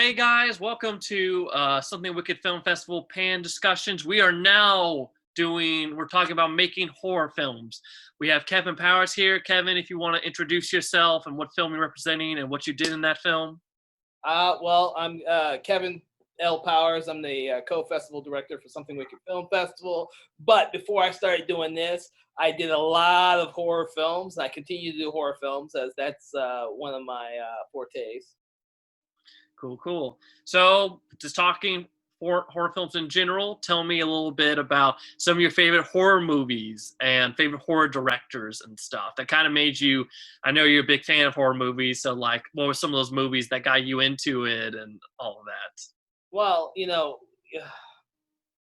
Hey guys, welcome to Something Wicked Film Festival Pan Discussions. We're talking about making horror films. We have Kevin Powers here. Kevin, if you want to introduce yourself and what film you're representing and what you did in that film. I'm Kevin L. Powers. I'm the co-festival director for Something Wicked Film Festival. But before I started doing this, I did a lot of horror films. I continue to do horror films as that's one of my fortes. Cool. So, just talking horror films in general, tell me a little bit about some of your favorite horror movies and favorite horror directors and stuff that kind of made you. I know you're a big fan of horror movies, so like, what were some of those movies that got you into it and all of that? Well,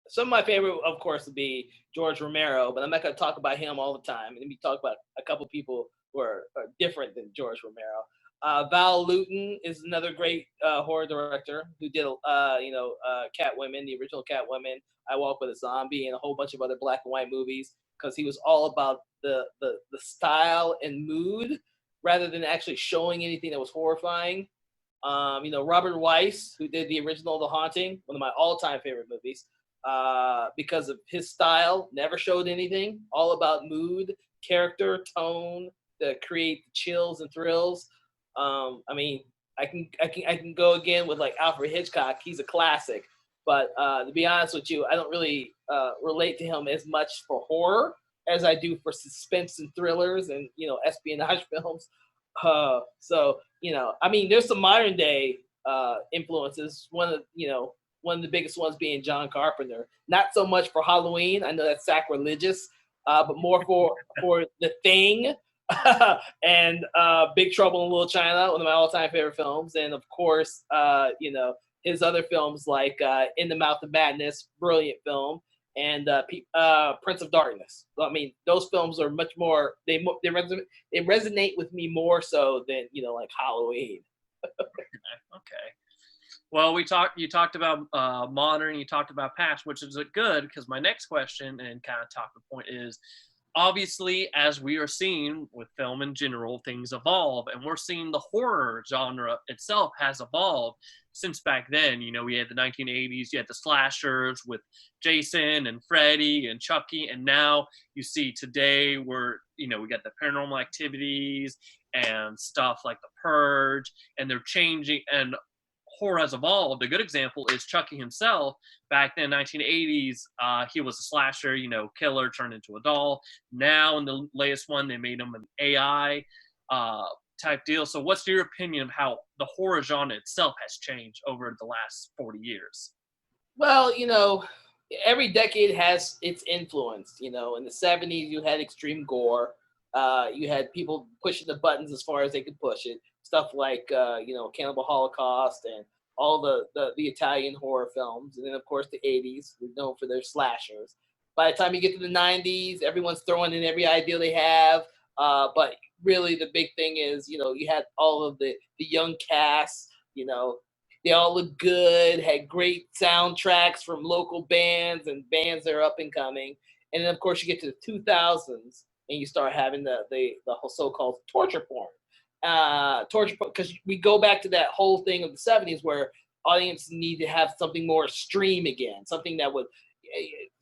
some of my favorite, of course, would be George Romero, but I'm not going to talk about him all the time. Let me talk about a couple people who are different than George Romero. Val Lewton is another great horror director who did, Catwoman, the original Catwoman, I Walk with a Zombie, and a whole bunch of other black and white movies because he was all about the style and mood rather than actually showing anything that was horrifying. Robert Weiss, who did the original The Haunting, one of my all-time favorite movies, because of his style, never showed anything, all about mood, character, tone, to create chills and thrills. I can go again with like Alfred Hitchcock. He's a classic, but to be honest with you, I don't really relate to him as much for horror as I do for suspense and thrillers and espionage films. There's some modern day influences. One of the biggest ones being John Carpenter. Not so much for Halloween. I know that's sacrilegious, but more for The Thing and Big Trouble in Little China, one of my all-time favorite films, and of course, his other films like In the Mouth of Madness, brilliant film, and Prince of Darkness. I mean, those films are much more. They resonate with me more so than like Halloween. Okay. Well, you talked about modern, you talked about past, which is good because my next question and kind of talking point is, obviously, as we are seeing with film in general, things evolve, and we're seeing the horror genre itself has evolved since back then. We had the 1980s, you had the slashers with Jason and Freddy and Chucky, and now you see today we got the paranormal activities and stuff like The Purge, and they're changing, and horror has evolved. A good example is Chucky himself. Back then, 1980s, he was a slasher, killer turned into a doll. Now, in the latest one, they made him an AI type deal. So what's your opinion of how the horror genre itself has changed over the last 40 years? Well, every decade has its influence. In the 70s, you had extreme gore. You had people pushing the buttons as far as they could push it. Stuff like, Cannibal Holocaust and all the Italian horror films. And then, of course, the 80s were known for their slashers. By the time you get to the 90s, everyone's throwing in every idea they have. But really, the big thing is, you had all of the young casts, they all looked good, had great soundtracks from local bands and bands that are up and coming. And then, of course, you get to the 2000s and you start having the whole so-called torture porn. Because we go back to that whole thing of the 70s where audiences need to have something more extreme again, something that would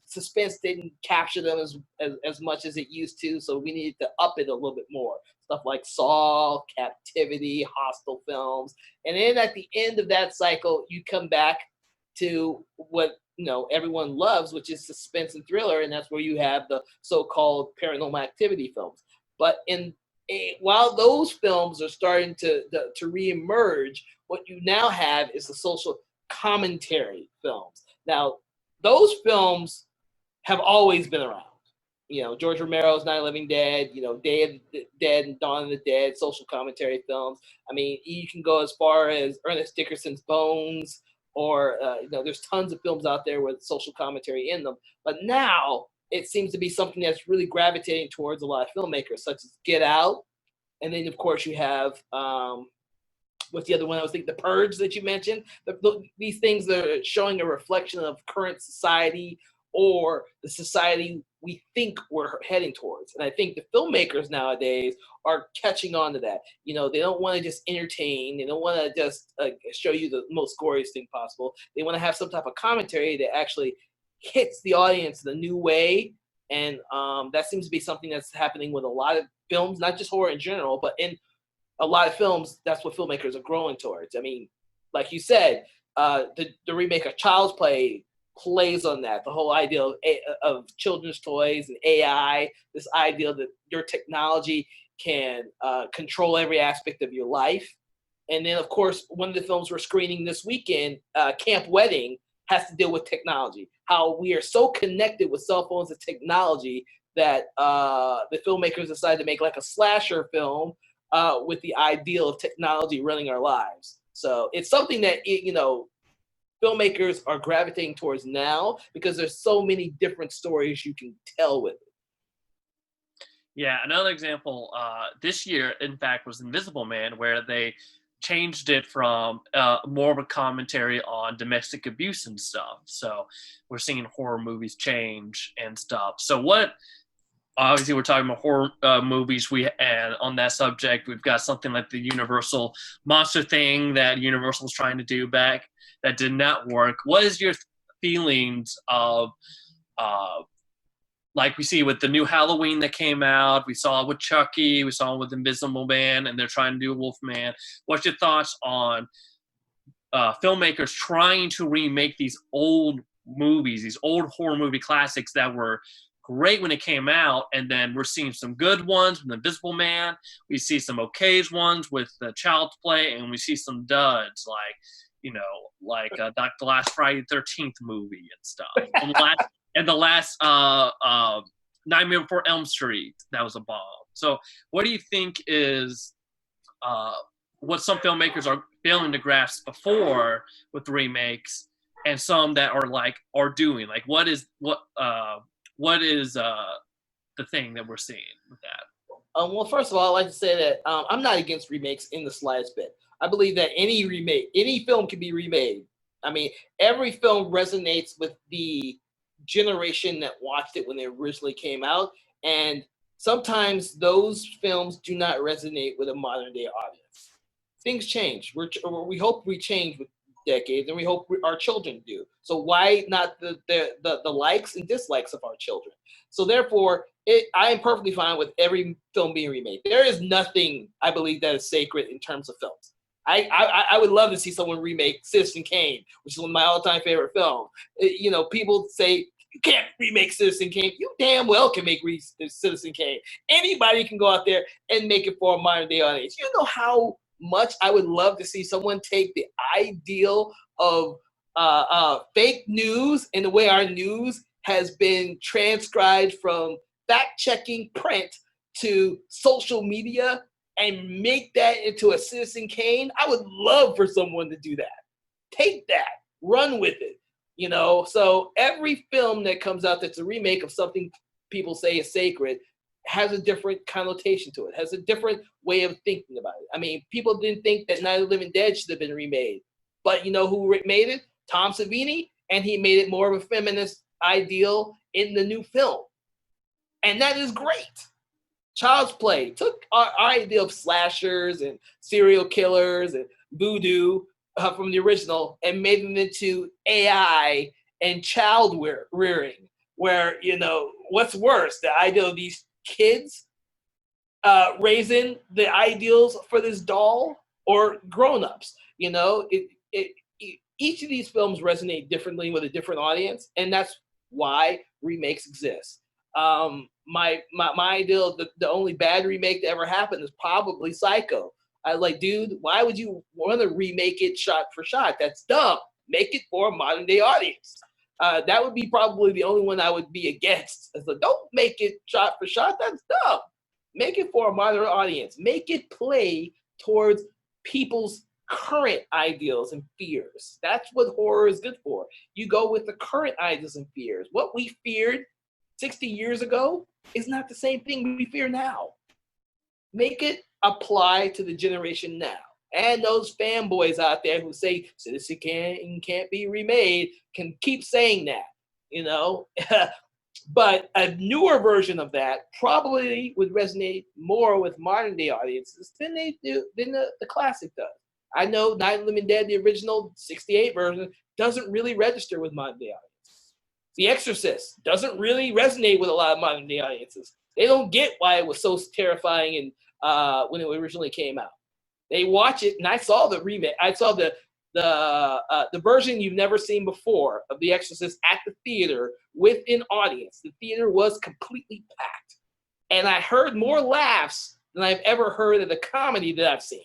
suspense didn't capture them as much as it used to, so we needed to up it a little bit more. Stuff like Saw, Captivity, Hostel films, and then at the end of that cycle, you come back to what everyone loves, which is suspense and thriller, and that's where you have the so-called paranormal activity films. But while those films are starting to reemerge, what you now have is the social commentary films. Now, those films have always been around. George Romero's Night of the Living Dead, Day of the Dead and Dawn of the Dead, social commentary films. I mean, you can go as far as Ernest Dickerson's Bones, or there's tons of films out there with social commentary in them. But now it seems to be something that's really gravitating towards a lot of filmmakers, such as Get Out, and then of course you have what's the other one? I was thinking The Purge that you mentioned. These things that are showing a reflection of current society or the society we think we're heading towards. And I think the filmmakers nowadays are catching on to that. They don't want to just entertain. They don't want to just show you the most glorious thing possible. They want to have some type of commentary that actually hits the audience in a new way. And that seems to be something that's happening with a lot of films, not just horror in general, but in a lot of films, that's what filmmakers are growing towards. I mean, like you said, the remake of Child's Play plays on that. The whole idea of children's toys and AI, this idea that your technology can control every aspect of your life. And then, of course, one of the films we're screening this weekend, Camp Wedding, has to deal with technology. How we are so connected with cell phones and technology that the filmmakers decided to make like a slasher film with the ideal of technology running our lives. So it's something that filmmakers are gravitating towards now because there's so many different stories you can tell with it. Yeah, another example this year, in fact, was Invisible Man, where they changed it from more of a commentary on domestic abuse and stuff. So we're seeing horror movies change and stuff. So obviously we're talking about horror movies, and on that subject we've got something like the Universal monster thing that Universal was trying to do back that did not work. What is your feelings of like we see with the new Halloween that came out, we saw it with Chucky, we saw it with Invisible Man, and they're trying to do Wolfman. What's your thoughts on filmmakers trying to remake these old movies, these old horror movie classics that were great when it came out, and then we're seeing some good ones with Invisible Man, we see some okay ones with the Child's Play, and we see some duds like the last Friday the 13th movie and stuff. And the last Nightmare Before Elm Street, that was a bomb. So what do you think is what some filmmakers are failing to grasp before with remakes, and some that are doing? Like what is the thing that we're seeing with that? Well, first of all, I'd like to say that I'm not against remakes in the slightest bit. I believe that any film can be remade. I mean, every film resonates with the generation that watched it when they originally came out, and sometimes those films do not resonate with a modern day audience. Things change. We hope we change with decades, and we hope our children do. So why not the likes and dislikes of our children? So therefore, I am perfectly fine with every film being remade. There is nothing, I believe, that is sacred in terms of films. I would love to see someone remake Citizen Kane, which is one of my all-time favorite films. People say you can't remake Citizen Kane. You damn well can make Citizen Kane. Anybody can go out there and make it for a modern day audience. You know how much I would love to see someone take the ideal of fake news and the way our news has been transcribed from fact-checking print to social media and make that into a Citizen Kane. I would love for someone to do that. Take that, run with it. So every film that comes out that's a remake of something people say is sacred has a different connotation to it, has a different way of thinking about it. I mean, people didn't think that Night of the Living Dead should have been remade, but you know who made it? Tom Savini, and he made it more of a feminist ideal in the new film. And that is great. Child's Play took our idea of slashers and serial killers and voodoo from the original and made them into AI and child rearing, where, what's worse, the idea of these kids raising the ideals for this doll or grown-ups. Each of these films resonate differently with a different audience, and that's why remakes exist. My ideal, the only bad remake that ever happened is probably Psycho. I was like, dude, why would you want to remake it shot for shot? That's dumb. Make it for a modern day audience. That would be probably the only one I would be against. It's like, don't make it shot for shot. That's dumb. Make it for a modern audience. Make it play towards people's current ideals and fears. That's what horror is good for. You go with the current ideals and fears. What we feared 60 years ago is not the same thing we fear now. Make it apply to the generation now. And those fanboys out there who say Citizen Kane can't be remade can keep saying that. you know. But a newer version of that probably would resonate more with modern day audiences than they do than the classic does. I know Night of the Living Dead, the original '68 version, doesn't really register with modern day audiences. The Exorcist doesn't really resonate with a lot of modern day audiences. They don't get why it was so terrifying and when it originally came out. They watch it, and I saw the remake. I saw the version you've never seen before of The Exorcist at the theater with an audience. The theater was completely packed, and I heard more laughs than I've ever heard at a comedy that I've seen,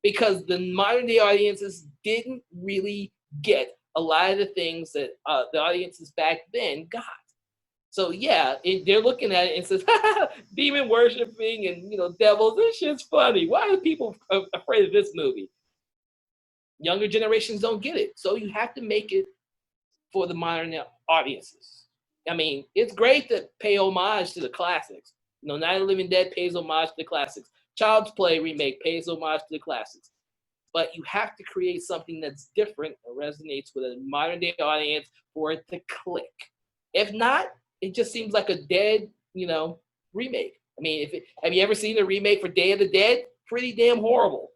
because the modern day audiences didn't really get a lot of the things that the audiences back then got. So yeah, they're looking at it and says, demon worshiping and devils. This shit's funny. Why are people afraid of this movie? Younger generations don't get it, so you have to make it for the modern audiences. I mean, it's great to pay homage to the classics. Night of the Living Dead pays homage to the classics. Child's Play remake pays homage to the classics. But you have to create something that's different and resonates with a modern day audience for it to click. If not, it just seems like a dead, remake. I mean, have you ever seen a remake for Day of the Dead? Pretty damn horrible.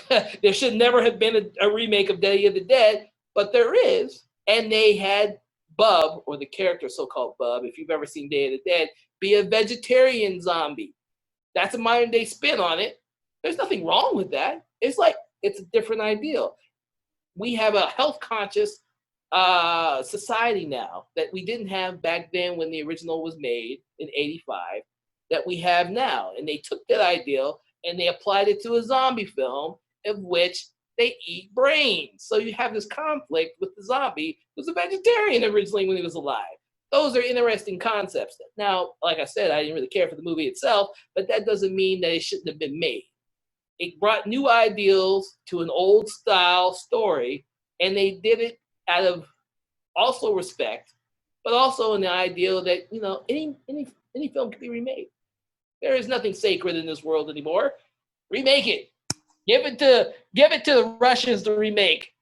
There should never have been a remake of Day of the Dead, but there is. And they had Bub, or the character so-called Bub, if you've ever seen Day of the Dead, be a vegetarian zombie. That's a modern day spin on it. There's nothing wrong with that. It's a different ideal. We have a health conscious society now that we didn't have back then when the original was made in '85, that we have now. And they took that ideal and they applied it to a zombie film of which they eat brains. So you have this conflict with the zombie who's a vegetarian originally when he was alive. Those are interesting concepts. Now, like I said, I didn't really care for the movie itself, but that doesn't mean that it shouldn't have been made. It brought new ideals to an old style story, and they did it out of also respect, but also in the ideal that any film can be remade. There is nothing sacred in this world anymore. Remake it. Give it to the Russians to remake.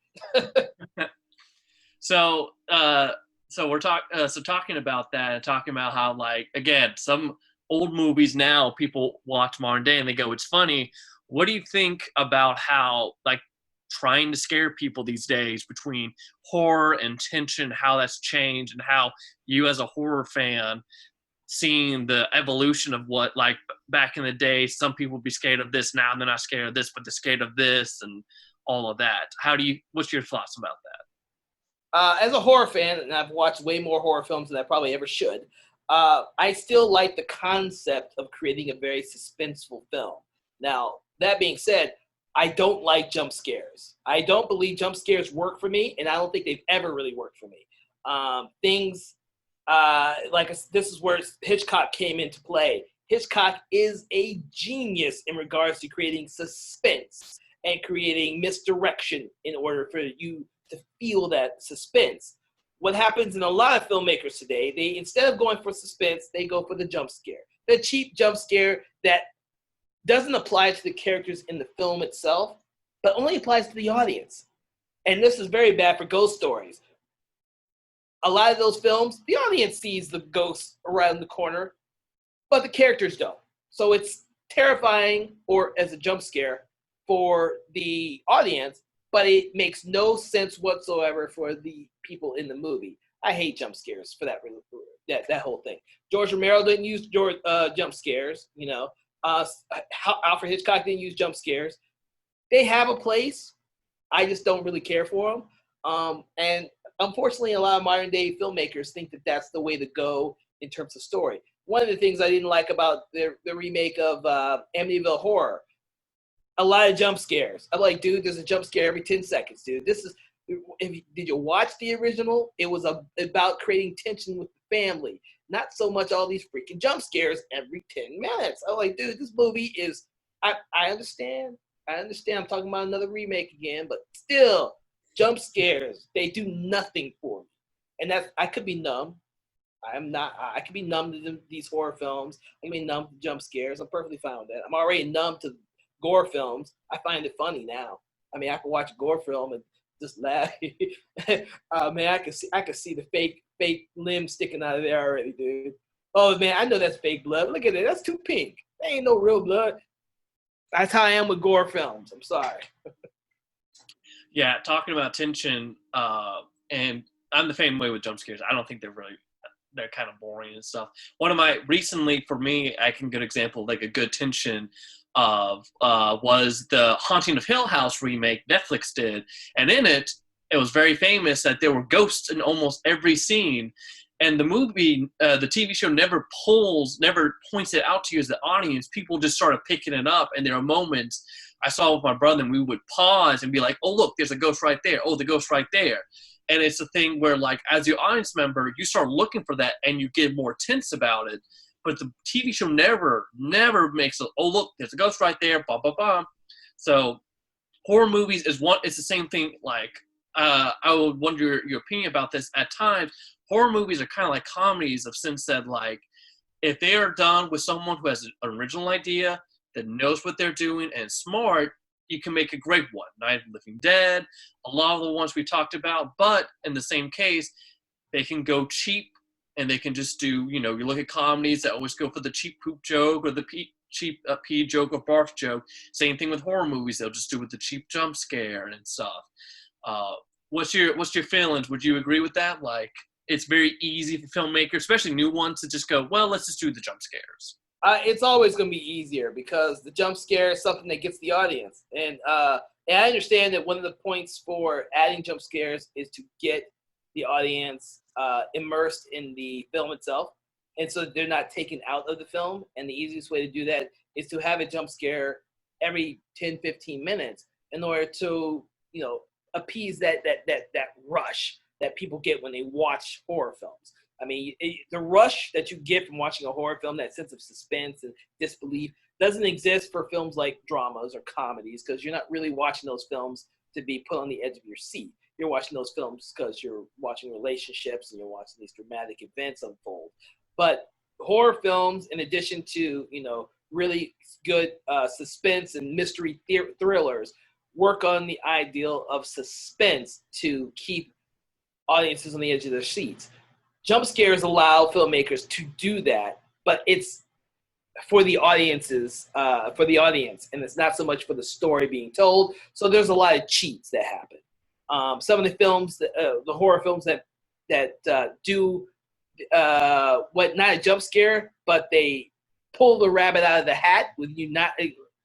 So we're talking about that and talking about how, like, again, some old movies now people watch modern day and they go, it's funny. What do you think about how, like, trying to scare people these days between horror and tension, how that's changed, and how you as a horror fan seeing the evolution of what, like, back in the day, some people would be scared of this, now they're not scared of this, but they're scared of this and all of that. What's your thoughts about that? As a horror fan, and I've watched way more horror films than I probably ever should, I still like the concept of creating a very suspenseful film. Now, that being said, I don't like jump scares. I don't believe jump scares work for me, and I don't think they've ever really worked for me. This is where Hitchcock came into play. Hitchcock is a genius in regards to creating suspense and creating misdirection in order for you to feel that suspense. What happens in a lot of filmmakers today, they, instead of going for suspense, they go for the jump scare. The cheap jump scare that doesn't apply to the characters in the film itself, but only applies to the audience. And this is very bad for ghost stories. A lot of those films, the audience sees the ghost around the corner, but the characters don't. So it's terrifying or as a jump scare for the audience, but it makes no sense whatsoever for the people in the movie. I hate jump scares for that whole thing. George Romero didn't use jump scares, Alfred Hitchcock didn't use jump scares. They have a place. I just don't really care for them. And unfortunately, a lot of modern day filmmakers think that that's the way to go in terms of story. One of the things I didn't like about the remake of Amityville Horror, a lot of jump scares. I'm like, dude, there's a jump scare every 10 seconds, dude. Did you watch the original? It was about creating tension with the family, not so much all these freaking jump scares every 10 minutes. I'm like, dude, this movie is, I understand. I'm talking about another remake again, but still, jump scares, they do nothing for me. And I could be numb. I could be numb to these horror films. I can be numb to jump scares. I'm perfectly fine with that. I'm already numb to gore films. I find it funny now. I mean, I can watch a gore film and just laugh. Man, I could see the fake limb sticking out of there already, dude. Oh man, I know that's fake blood. Look at it, that's too pink. That ain't no real blood. That's how I am with gore films. I'm sorry. Yeah, talking about tension, and I'm the same way with jump scares. I don't think they're kind of boring and stuff. One of my recently, for me, I can get an example like a good tension of was the Haunting of Hill House remake Netflix did, and in it was very famous that there were ghosts in almost every scene. And the movie, the TV show never points it out to you as the audience. People just started picking it up, and there are moments I saw with my brother, and we would pause and be like, oh, look, there's a ghost right there. Oh, the ghost right there. And it's a thing where, like, as the audience member, you start looking for that, and you get more tense about it. But the TV show never makes oh, look, there's a ghost right there, blah, blah, blah. So horror movies it's the same thing. Like, I would wonder your opinion about this. At times, horror movies are kind of like comedies of sense that, like, if they are done with someone who has an original idea, that knows what they're doing and is smart, you can make a great one. Night of the Living Dead, a lot of the ones we talked about, but in the same case, they can go cheap and they can just do, you look at comedies that always go for the cheap poop joke or the cheap pee joke or barf joke. Same thing with horror movies. They'll just do with the cheap jump scare and stuff. What's your feelings? Would you agree with that? Like, it's very easy for filmmakers, especially new ones, to just go, well, let's just do the jump scares. It's always going to be easier because the jump scare is something that gets the audience. And I understand that one of the points for adding jump scares is to get the audience immersed in the film itself. And so they're not taken out of the film. And the easiest way to do that is to have a jump scare every 10, 15 minutes in order to, appease that rush that people get when they watch horror films. I mean, the rush that you get from watching a horror film, that sense of suspense and disbelief, doesn't exist for films like dramas or comedies, because you're not really watching those films to be put on the edge of your seat. You're watching those films because you're watching relationships and you're watching these dramatic events unfold. But horror films, in addition to, really good suspense and mystery thrillers, work on the ideal of suspense to keep audiences on the edge of their seats. Jump scares allow filmmakers to do that, but it's for the audience, and it's not so much for the story being told. So there's a lot of cheats that happen. Some of the films, the horror films that do not a jump scare, but they pull the rabbit out of the hat with you not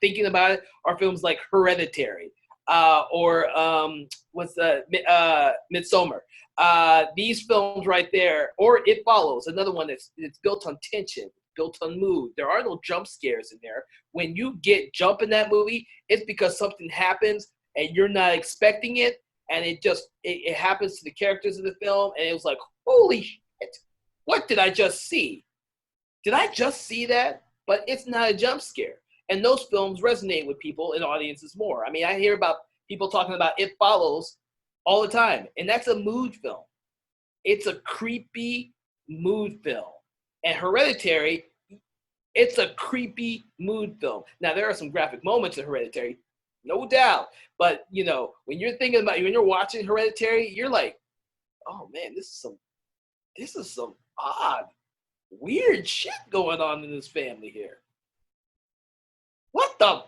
thinking about it, are films like Hereditary or Midsommar. These films right there, or It Follows, another one that's built on tension, built on mood. There are no jump scares in there. When you get jump in that movie, it's because something happens and you're not expecting it, and it happens to the characters of the film, and it was like, holy shit, what did I just see? Did I just see that? But it's not a jump scare. And those films resonate with people and audiences more. I mean, I hear about people talking about It Follows all the time, and that's a mood film. It's a creepy mood film. And Hereditary, it's a creepy mood film. Now, there are some graphic moments in Hereditary, no doubt. But, when you're thinking about, when you're watching Hereditary, you're like, oh man, this is some odd, weird shit going on in this family here. What the?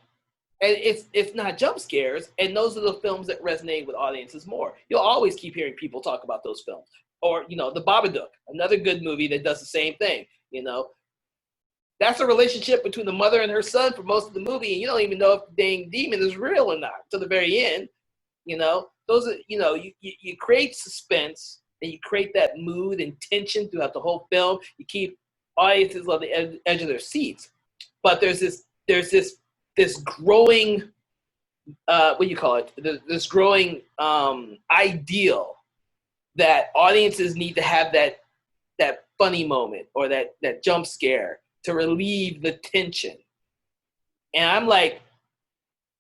And it's not jump scares, and those are the films that resonate with audiences more. You'll always keep hearing people talk about those films. Or, The Babadook, another good movie that does the same thing, That's a relationship between the mother and her son for most of the movie, and you don't even know if the dang demon is real or not to the very end. Those are, you create suspense, and you create that mood and tension throughout the whole film. You keep audiences on the edge of their seats. But there's this growing, this growing ideal that audiences need to have that funny moment or that jump scare to relieve the tension. And I'm like,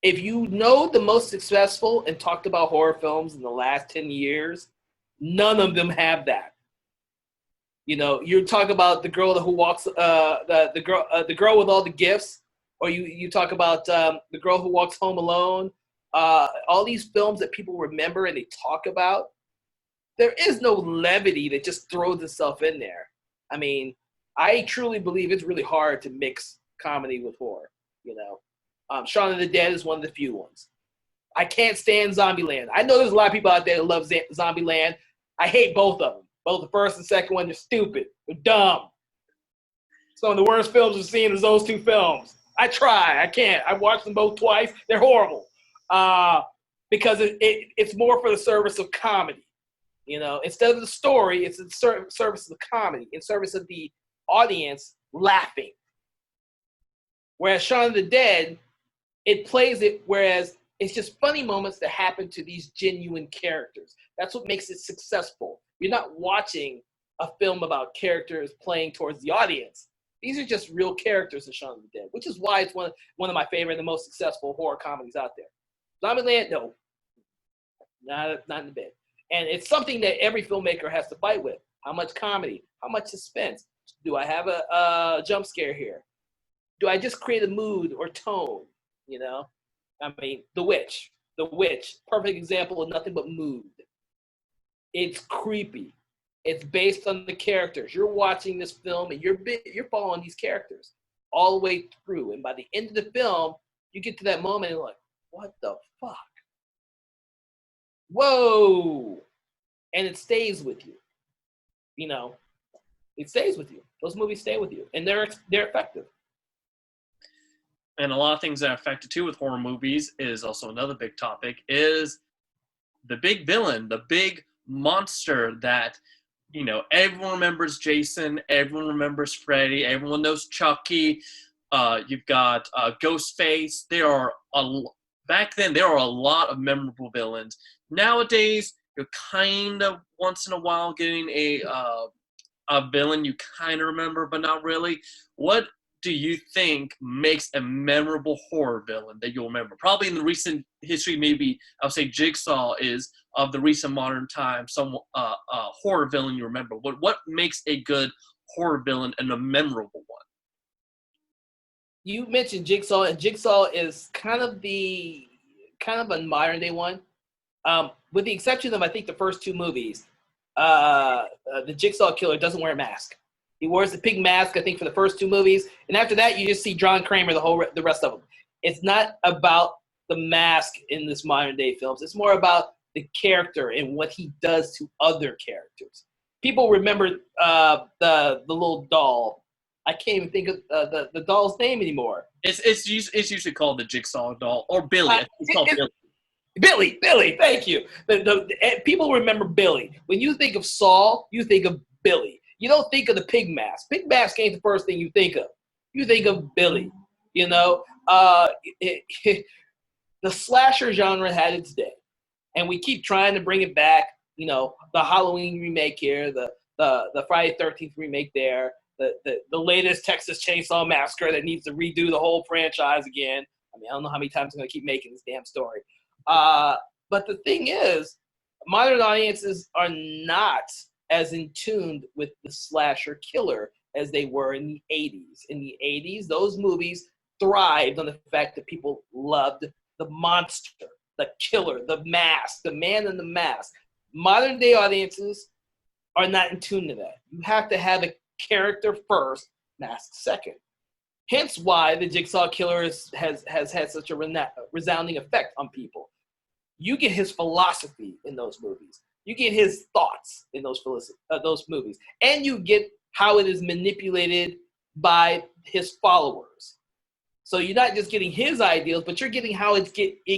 if you know the most successful and talked about horror films in the last 10 years, none of them have that. You talk about the girl who walks, the girl with all the gifts, or you talk about the girl who walks home alone, all these films that people remember and they talk about, there is no levity that just throws itself in there. I mean, I truly believe it's really hard to mix comedy with horror. You know, Shaun of the Dead is one of the few ones. I can't stand Zombieland. I know there's a lot of people out there that love Zombieland. I hate both of them. Both the first and second one, they're stupid. They're dumb. Some of the worst films I've seen is those two films. I try. I can't. I've watched them both twice. They're horrible. Because it's more for the service of comedy. You know, instead of the story, it's in service of the comedy, in service of the audience laughing. Whereas Shaun of the Dead, it plays it, whereas it's just funny moments that happen to these genuine characters. That's what makes it successful. You're not watching a film about characters playing towards the audience. These are just real characters in Shaun of the Dead, which is why it's one of my favorite and the most successful horror comedies out there. Zombieland, no. Not in the bed. And it's something that every filmmaker has to fight with. How much comedy? How much suspense? Do I have a jump scare here? Do I just create a mood or tone? You know? I mean, The Witch, perfect example of nothing but mood. It's creepy. It's based on the characters. You're watching this film and you're following these characters all the way through. And by the end of the film, you get to that moment and you're like, what the fuck? Whoa. And it stays with you. You know, it stays with you. Those movies stay with you. And they're effective. And a lot of things that are affected too with horror movies is also another big topic, is the big villain, the big monster that, you know, everyone remembers Jason, everyone remembers Freddy, everyone knows Chucky. You've got Ghostface. Back then there are a lot of memorable villains. Nowadays, you're kind of once in a while getting a villain you kind of remember, but not really. What do you think makes a memorable horror villain that you'll remember? Probably in the recent history, maybe I would say Jigsaw is, of the recent modern time, some horror villain you remember. What makes a good horror villain and a memorable one? You mentioned Jigsaw, and Jigsaw is kind of a modern day one. With the exception of, I think, the first two movies, the Jigsaw killer doesn't wear a mask. He wears the pig mask, I think, for the first two movies. And after that, you just see John Kramer the rest of them. It's not about the mask in this modern day films. It's more about the character and what he does to other characters. People remember the little doll. I can't even think of the doll's name anymore. It's usually called the Jigsaw doll, or Billy. It's called Billy. Billy, thank you. People remember Billy. When you think of Saul, you think of Billy. You don't think of the pig mask. Pig mask ain't the first thing you think of. You think of Billy. You know, the slasher genre had its day, and we keep trying to bring it back. You know, the Halloween remake here, the Friday 13th remake there, the latest Texas Chainsaw Massacre that needs to redo the whole franchise again. I mean, I don't know how many times I'm going to keep making this damn story. But the thing is, modern audiences are not as in tune with the slasher killer as they were in the 80s. In the 80s, those movies thrived on the fact that people loved the monster, the killer, the mask, the man in the mask. Modern day audiences are not in tune to that. You have to have a character first, mask second. Hence why the Jigsaw Killer has had such a resounding effect on people. You get his philosophy in those movies. You get his thoughts in those movies. And you get how it is manipulated by his followers. So you're not just getting his ideals, but you're getting how it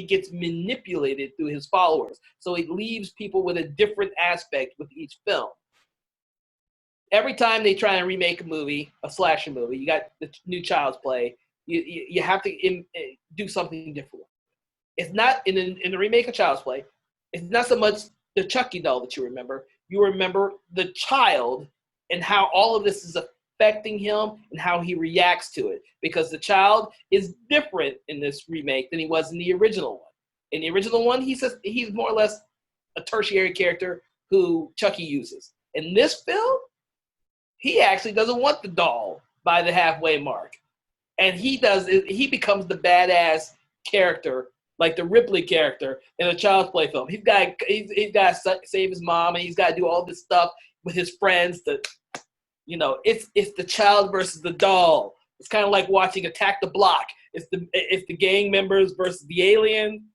gets manipulated through his followers. So it leaves people with a different aspect with each film. Every time they try and remake a movie, a slasher movie, you got the new Child's Play, you have to do something different. It's not, in the remake of Child's Play, it's not so much the Chucky doll that you remember. You remember the child and how all of this is affecting him and how he reacts to it. Because the child is different in this remake than he was in the original one. In the original one, he's more or less a tertiary character who Chucky uses. In this film, he actually doesn't want the doll by the halfway mark. And he becomes the badass character like the Ripley character in a Child's Play film. He's got to save his mom, and he's got to do all this stuff with his friends. It's the child versus the doll. It's kind of like watching Attack the Block. It's the gang members versus the alien.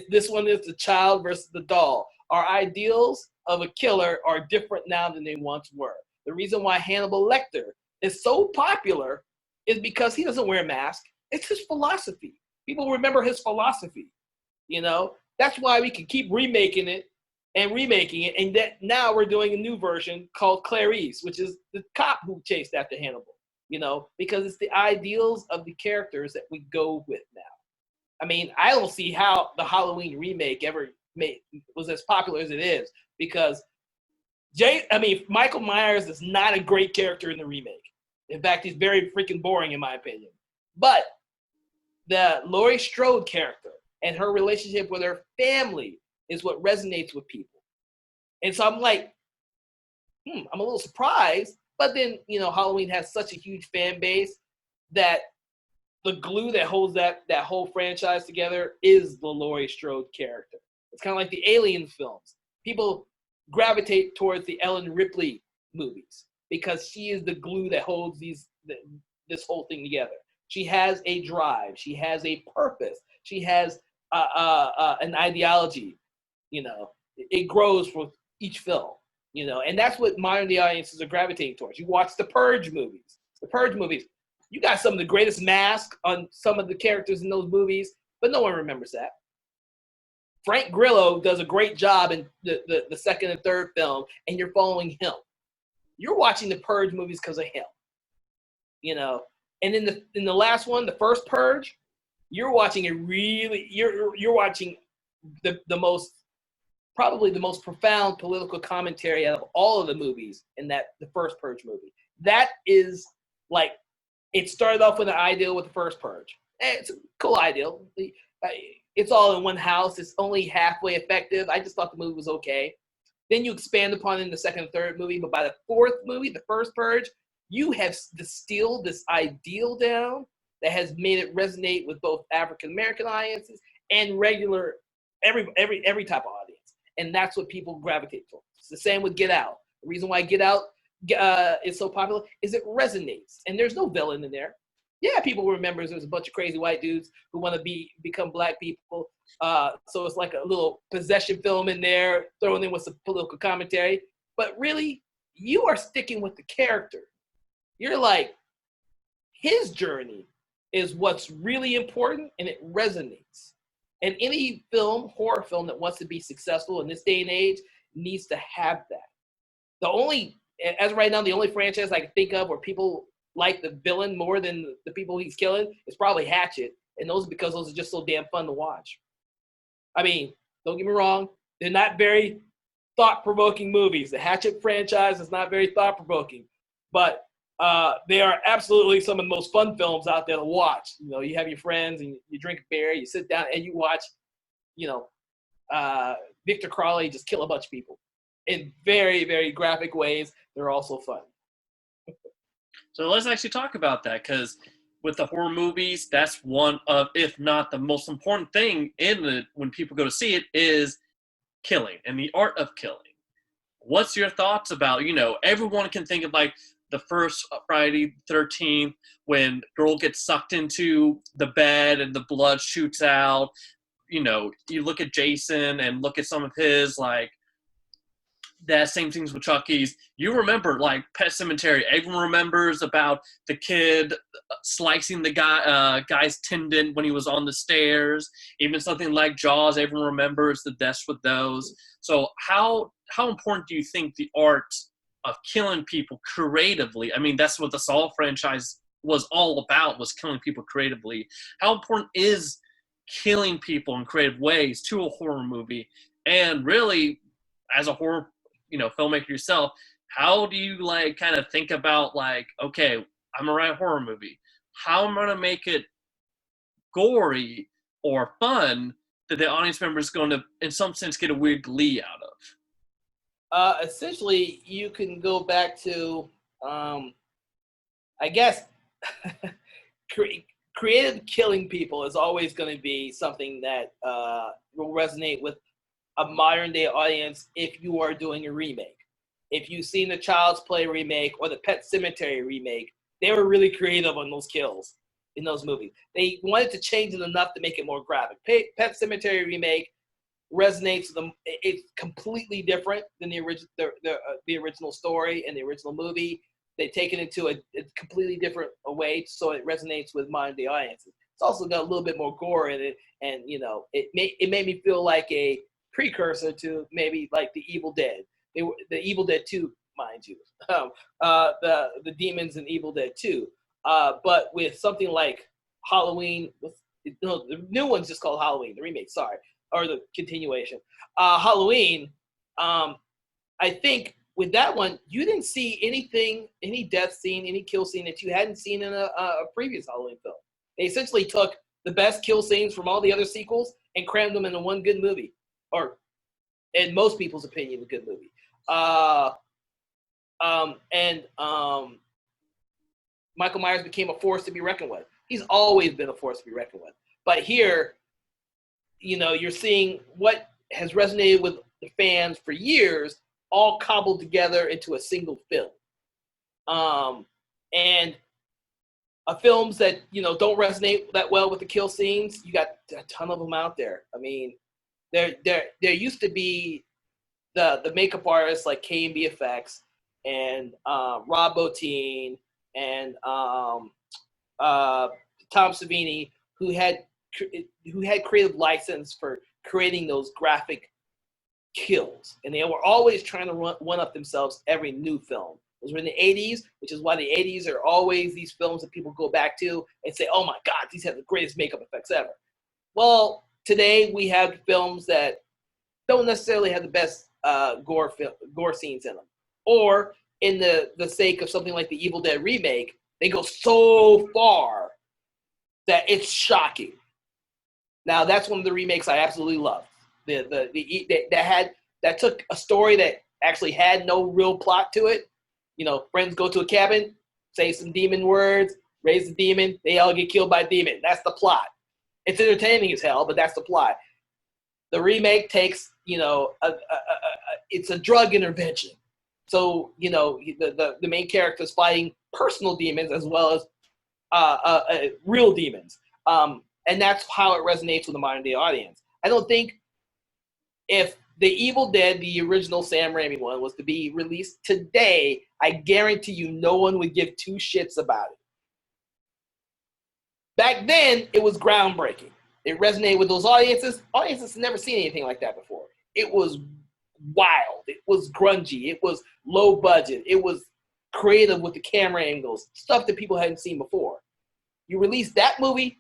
This one is the child versus the doll. Our ideals of a killer are different now than they once were. The reason why Hannibal Lecter is so popular is because he doesn't wear a mask. It's his philosophy. People remember his philosophy. That's why we can keep remaking it, and that now we're doing a new version called Clarice, which is the cop who chased after Hannibal. Because it's the ideals of the characters that we go with now. I mean, I don't see how the Halloween remake ever was as popular as it is, because Michael Myers is not a great character in the remake. In fact, he's very freaking boring in my opinion. But the Laurie Strode character and her relationship with her family is what resonates with people. And so I'm like, I'm a little surprised. But then, Halloween has such a huge fan base that the glue that holds that whole franchise together is the Laurie Strode character. It's kind of like the Alien films. People gravitate towards the Ellen Ripley movies because she is the glue that holds this whole thing together. She has a drive. She has a purpose. She has an ideology. It grows with each film. And that's what modern day audiences are gravitating towards. You watch the Purge movies. You got some of the greatest masks on some of the characters in those movies, but no one remembers that. Frank Grillo does a great job in the second and third film, and you're following him. You're watching the Purge movies because of him. And in the last one, the first Purge, you're watching you're watching the most, probably the most profound political commentary out of all of the movies in the first Purge movie. That is like, it started off with an ideal with the first Purge. It's a cool ideal. It's all in one house. It's only halfway effective. I just thought the movie was okay. Then you expand upon it in the second and third movie. But by the fourth movie, the first Purge, you have distilled this ideal down that has made it resonate with both African-American audiences and regular, every type of audience. And that's what people gravitate towards. It's the same with Get Out. The reason why Get Out is so popular is it resonates. And there's no villain in there. Yeah, people remember there's a bunch of crazy white dudes who want to become black people. So it's like a little possession film in there, thrown in with some political commentary. But really, you are sticking with the character. You're like, his journey is what's really important, and it resonates. And any horror film that wants to be successful in this day and age needs to have that. As of right now, the only franchise I can think of where people like the villain more than the people he's killing is probably Hatchet. And those are because those are just so damn fun to watch. I mean, don't get me wrong, they're not very thought-provoking movies. The Hatchet franchise is not very thought-provoking. But they are absolutely some of the most fun films out there to watch. You have your friends and you drink a beer, you sit down and you watch, Victor Crowley just kill a bunch of people in very, very graphic ways. They're also fun. So let's actually talk about that, because with the horror movies, that's one of, if not the most important thing when people go to see it, is killing and the art of killing. What's your thoughts about, everyone can think of like the first Friday the 13th when girl gets sucked into the bed and the blood shoots out. You look at Jason and look at some of his, like, that same things with Chucky's. You remember, like, Pet Sematary. Everyone remembers about the kid slicing the guy's tendon when he was on the stairs. Even something like Jaws, everyone remembers the deaths with those. So how important do you think the art of killing people creatively, I mean, that's what the Saw franchise was all about, was killing people creatively. How important is killing people in creative ways to a horror movie? And really, as a horror filmmaker yourself, how do you like kind of think about, like, okay, I'm gonna write a horror movie, how am I gonna make it gory or fun that the audience member is going to in some sense get a weird glee out of? Essentially, you can go back to I guess creative killing people is always going to be something that will resonate with a modern day audience if you are doing a remake. If you've seen the Child's Play remake or the Pet Sematary remake, they were really creative on those kills in those movies. They wanted to change it enough to make it more graphic. Pet Sematary remake resonates with them. It's completely different than the original story and the original movie. They take it into a completely different way, so it resonates with modern day audiences. It's also got a little bit more gore in it, and it made me feel like a precursor to maybe like the Evil Dead. The Evil Dead 2, mind you, the demons in Evil Dead 2. But with something like Halloween, the new one's just called Halloween, the remake, sorry, or the continuation. Halloween, I think with that one, you didn't see anything, any death scene, any kill scene that you hadn't seen in a previous Halloween film. They essentially took the best kill scenes from all the other sequels and crammed them into one good movie, or in most people's opinion, a good movie. Michael Myers became a force to be reckoned with. He's always been a force to be reckoned with. But here, you're seeing what has resonated with the fans for years, all cobbled together into a single film. And films that, don't resonate that well with the kill scenes, you got a ton of them out there. I mean, there used to be the makeup artists like K&B Effects and Rob Bottin and Tom Savini, who had creative license for creating those graphic kills, and they were always trying to one up themselves every new film. Those were in the 80s, which is why the 80s are always these films that people go back to and say, oh my God, these have the greatest makeup effects ever. Well, today we have films that don't necessarily have the best gore scenes in them. Or in the sake of something like the Evil Dead remake, they go so far that it's shocking. Now, that's one of the remakes I absolutely love. That took a story that actually had no real plot to it. Friends go to a cabin, say some demon words, raise the demon, they all get killed by a demon. That's the plot. It's entertaining as hell, but that's the plot. The remake takes, it's a drug intervention. So, the main character is fighting personal demons as well as real demons. And that's how it resonates with the modern day audience. I don't think if the Evil Dead, the original Sam Raimi one, was to be released today, I guarantee you no one would give two shits about it. Back then, it was groundbreaking. It resonated with those audiences. Audiences had never seen anything like that before. It was wild. It was grungy. It was low budget. It was creative with the camera angles, stuff that people hadn't seen before. You release that movie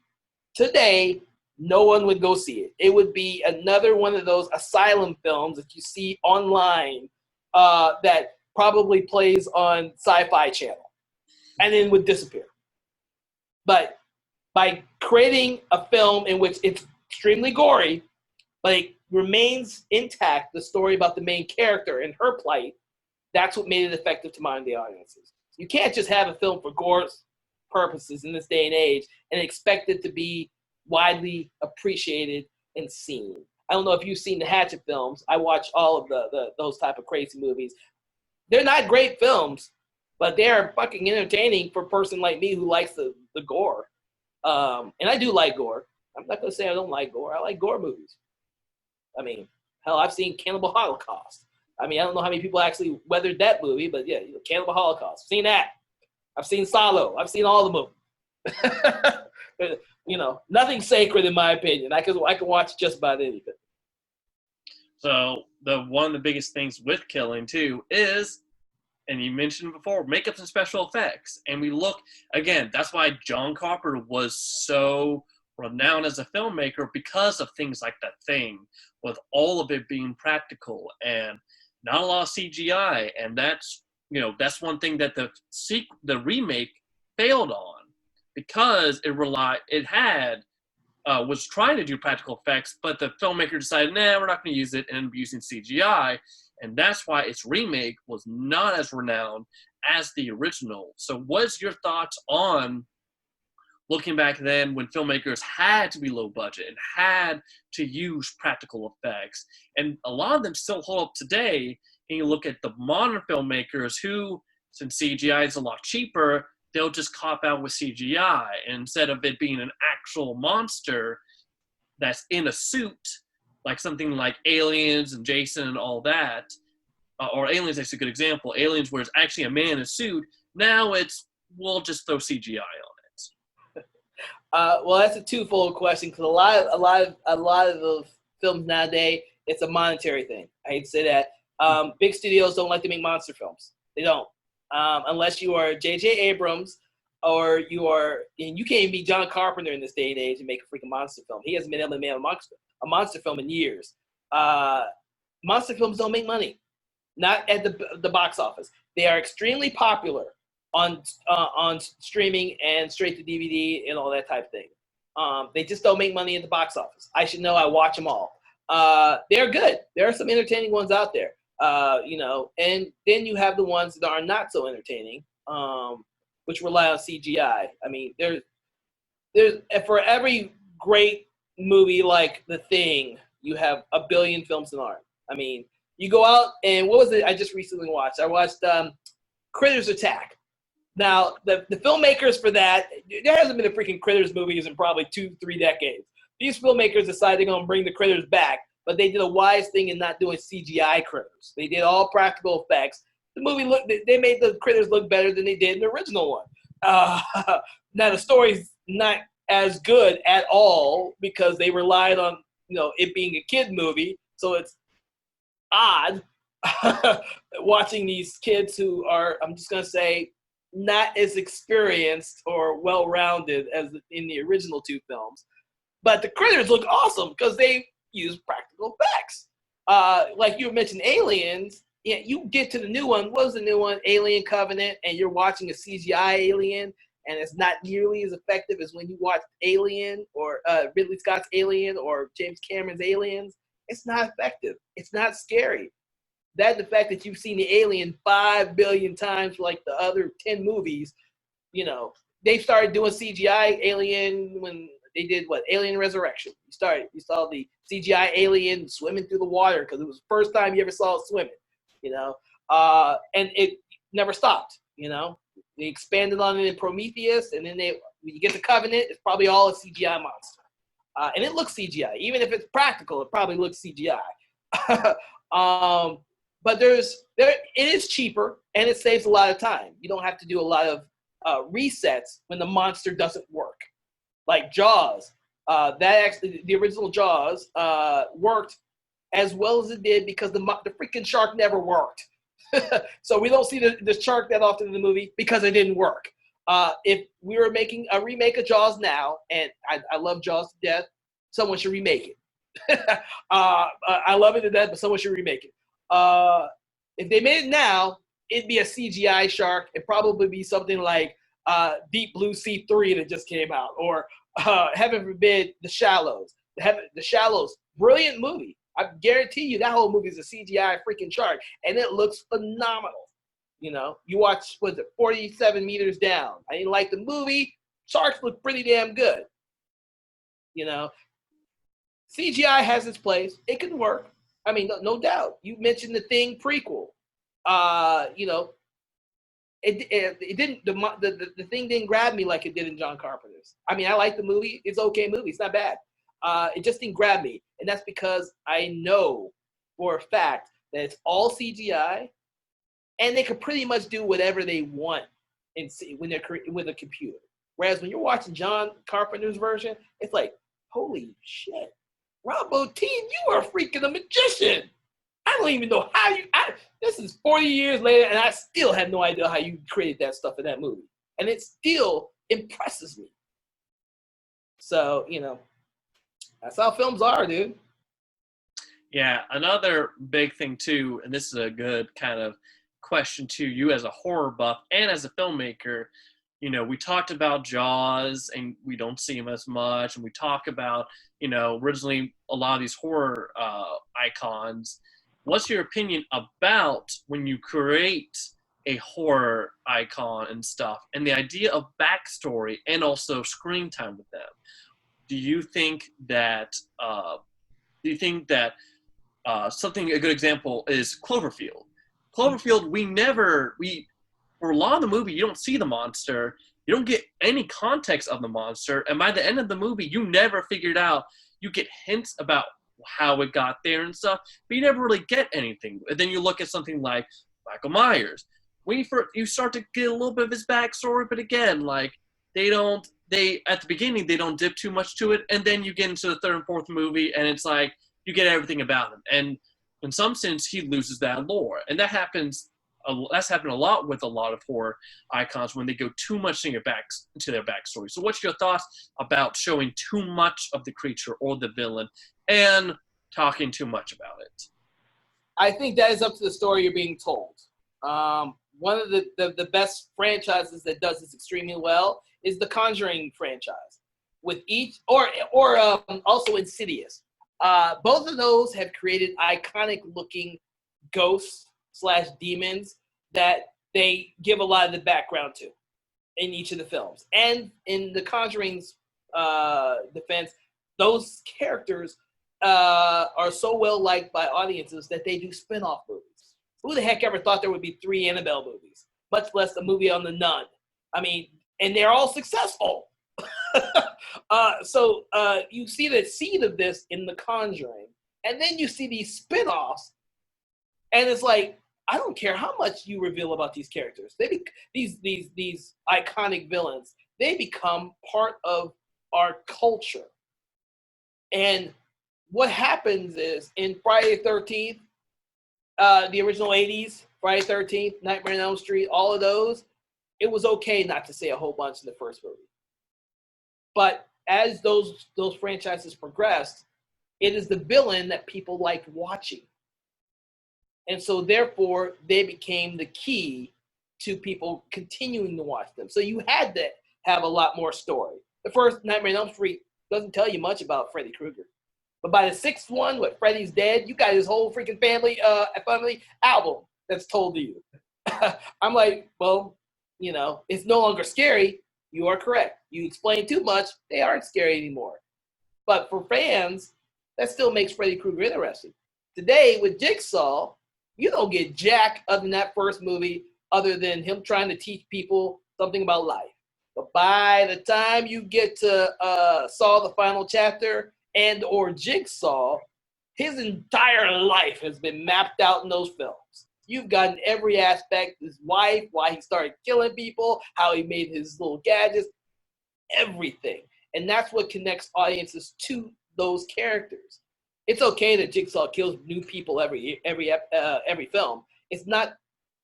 today, no one would go see it. It would be another one of those asylum films that you see online that probably plays on Sci-Fi Channel and then would disappear. But by creating a film in which it's extremely gory, but it remains intact, the story about the main character and her plight, that's what made it effective to modern day audiences. You can't just have a film for gore purposes in this day and age and expect it to be widely appreciated and seen. I don't know if you've seen the Hatchet films. I watch all of those type of crazy movies. They're not great films, but they are fucking entertaining for a person like me who likes the gore. And I do like gore. I'm not going to say I don't like gore. I like gore movies. I mean, hell, I've seen Cannibal Holocaust. I mean, I don't know how many people actually weathered that movie, but yeah, Cannibal Holocaust. I've seen that. I've seen Salo. I've seen all the movies. Nothing's sacred in my opinion. I can watch just about anything. So one of the biggest things with killing too is, and you mentioned before, makeup and special effects. And we look again. That's why John Carpenter was so renowned as a filmmaker, because of things like that thing, with all of it being practical and not a lot of CGI. And that's one thing that the remake failed on, because was trying to do practical effects, but the filmmaker decided, we're not going to use it, and using CGI. And that's why its remake was not as renowned as the original. So what's your thoughts on looking back then when filmmakers had to be low budget and had to use practical effects. And a lot of them still hold up today. And you look at the modern filmmakers who, since CGI is a lot cheaper, they'll just cop out with CGI. And instead of it being an actual monster that's in a suit, like something like Aliens and Jason and all that, or Aliens is a good example. Aliens, where it's actually a man in a suit, now it's, we'll just throw CGI on it. Well, that's a twofold question because a lot of the films nowadays, it's a monetary thing. I hate to say that. Big studios don't like to make monster films. They don't, unless you are J.J. Abrams or you are, and you can't even be John Carpenter in this day and age and make a freaking monster film. He hasn't been able to make a monster film in years. Monster films don't make money, not at the box office. They are extremely popular on streaming and straight to DVD and all that type of thing. They just don't make money at the box office. I should know. I watch them all. They're good. There are some entertaining ones out there, and then you have the ones that are not so entertaining, which rely on CGI. I mean, there's for every great movie like The Thing, you have a billion films in art. I mean, you go out and what was it I just recently watched? I watched Critters Attack. Now, the filmmakers for that, there hasn't been a freaking Critters movies in probably 2-3 decades. These filmmakers decided they're going to bring the Critters back, but they did a wise thing in not doing CGI Critters. They did all practical effects. The movie they made the Critters look better than they did in the original one. Now, the story's not as good at all because they relied on, it being a kid movie, so it's odd watching these kids who are, I'm just going to say, not as experienced or well-rounded as in the original two films. But the Critters look awesome because they use practical effects. Like you mentioned Aliens, yeah, you get to the new one. What was the new one? Alien Covenant, and you're watching a CGI alien, and it's not nearly as effective as when you watch Alien or Ridley Scott's Alien or James Cameron's Aliens. It's not effective. It's not scary. That the fact that you've seen the Alien 5 billion times like the other 10 movies, they started doing CGI Alien when they did Alien Resurrection. You saw the CGI alien swimming through the water because it was the first time you ever saw it swimming, and it never stopped. They expanded on it in Prometheus, and then when you get to Covenant, it's probably all a CGI monster, and it looks CGI. Even if it's practical, it probably looks CGI. But it is cheaper and it saves a lot of time. You don't have to do a lot of resets when the monster doesn't work. Like Jaws, the original Jaws worked as well as it did because the freaking shark never worked. So we don't see the shark that often in the movie because it didn't work. If we were making a remake of Jaws now, and I love Jaws to death, someone should remake it. I love it to death, but someone should remake it. If they made it now, it'd be a CGI shark. It'd probably be something like Deep Blue Sea 3 that just came out, or heaven forbid, The Shallows. The Shallows, brilliant movie. I guarantee you that whole movie is a CGI freaking shark, and it looks phenomenal. You watch, 47 meters down. I didn't like the movie. Sharks look pretty damn good. CGI has its place. It can work. I mean, no doubt. You mentioned The Thing prequel. It didn't. The Thing didn't grab me like it did in John Carpenter's. I mean, I like the movie. It's an okay movie. It's not bad. It just didn't grab me, and that's because I know for a fact that it's all CGI, and they can pretty much do whatever they want when they're with a computer. Whereas when you're watching John Carpenter's version, it's like, holy shit. Rob Bottin, you are freaking a magician. I don't even know how this is 40 years later, and I still have no idea how you created that stuff in that movie. And it still impresses me. So, that's how films are, dude. Yeah, another big thing, too, and this is a good kind of question to you as a horror buff and as a filmmaker. We talked about Jaws, and we don't see him as much, and we talk about, originally a lot of these horror icons. What's your opinion about when you create a horror icon and stuff, and the idea of backstory and also screen time with them. Do you think that something, a good example is Cloverfield? Cloverfield, we for a lot of the movie, you don't see the monster. You don't get any context of the monster. And by the end of the movie, you never figured out. You get hints about how it got there and stuff, but you never really get anything. And then you look at something like Michael Myers. You start to get a little bit of his backstory, but again, like, at the beginning, they don't dip too much to it. And then you get into the third and fourth movie, and it's like, you get everything about him. And in some sense, he loses that lore. And that's happened a lot with a lot of horror icons when they go too much into their backstory. So what's your thoughts about showing too much of the creature or the villain and talking too much about it? I think that is up to the story you're being told. One of the best franchises that does this extremely well is the Conjuring franchise, with each or also Insidious. Both of those have created iconic looking ghosts/demons that they give a lot of the background to in each of the films. And in the Conjuring's defense, those characters are so well liked by audiences that they do spin-off movies. Who the heck ever thought there would be 3 Annabelle movies, much less a movie on the Nun? I mean, and they're all successful. So you see the seed of this in The Conjuring, and then you see these spin-offs, and it's like, I don't care how much you reveal about these characters. These iconic villains, they become part of our culture. And what happens is, in Friday the 13th, the original 80s, Friday the 13th, Nightmare on Elm Street, all of those, it was okay not to say a whole bunch in the first movie. But as those franchises progressed, it is the villain that people liked watching. And so therefore, they became the key to people continuing to watch them. So you had to have a lot more story. The first Nightmare on Elm Street doesn't tell you much about Freddy Krueger. But by the 6th one, with Freddy's Dead, you got his whole freaking family album that's told to you. I'm like, well, it's no longer scary. You are correct. You explain too much, they aren't scary anymore. But for fans, that still makes Freddy Krueger interesting. Today, with Jigsaw, you don't get jack other than that first movie, other than him trying to teach people something about life. But by the time you get to Saw the Final Chapter and or Jigsaw, his entire life has been mapped out in those films. You've gotten every aspect, his wife, why he started killing people, how he made his little gadgets, everything. And that's what connects audiences to those characters. It's okay that Jigsaw kills new people every film. It's not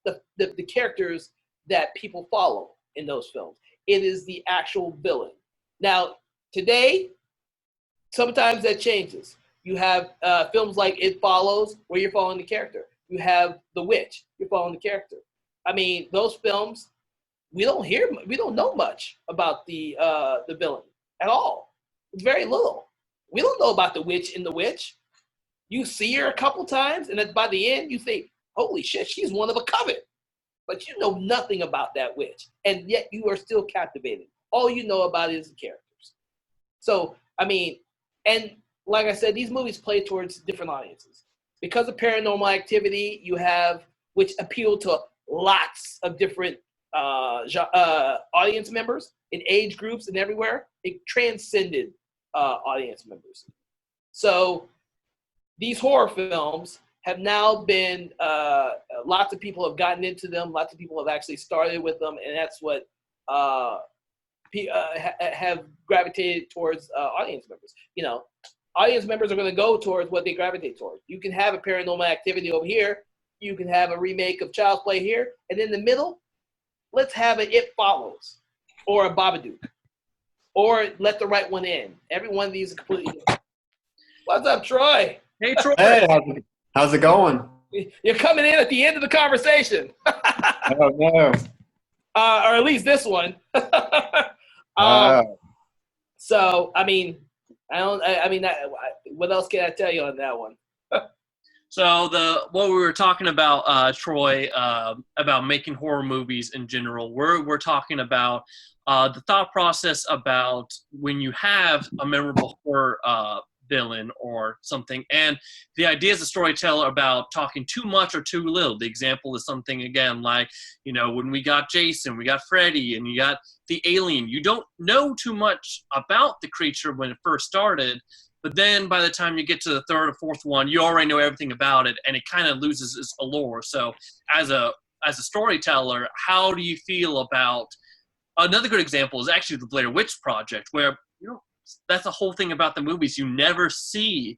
the characters that people follow in those films. It is the actual villain. Now, today, sometimes that changes. You have films like It Follows, where you're following the character. You have The Witch, you're following the character. I mean, those films, we don't know much about the villain at all. It's very little. We don't know about the witch in The Witch. You see her a couple times, and then by the end, you think, holy shit, she's one of a coven. But you know nothing about that witch, and yet you are still captivated. All you know about is the characters. So, I mean, and like I said, these movies play towards different audiences. Because of Paranormal Activity, you have, which appeal to lots of different audience members in age groups and everywhere. It transcended audience members. So these horror films have now been, lots of people have gotten into them. Lots of people have actually started with them. And that's what have gravitated towards audience members. Audience members are going to go towards what they gravitate towards. You can have a Paranormal Activity over here. You can have a remake of Child's Play here. And in the middle, let's have an It Follows or a Babadook or Let the Right One In. Every one of these is completely different. What's up, Troy? Hey, Troy. Hey, how's it going? You're coming in at the end of the conversation. Oh, no. Or at least this one. So, I mean, what else can I tell you on that one? So what we were talking about, Troy, about making horror movies in general, we're talking about the thought process about when you have a memorable horror villain or something, and the idea as a storyteller about talking too much or too little. The example is something, again, like, when we got Jason, we got Freddy, and you got the alien. You don't know too much about the creature when it first started, but then by the time you get to the third or fourth one, you already know everything about it, and it kind of loses its allure. So as a storyteller, how do you feel about – another good example is actually the Blair Witch Project, where that's the whole thing about the movies. You never see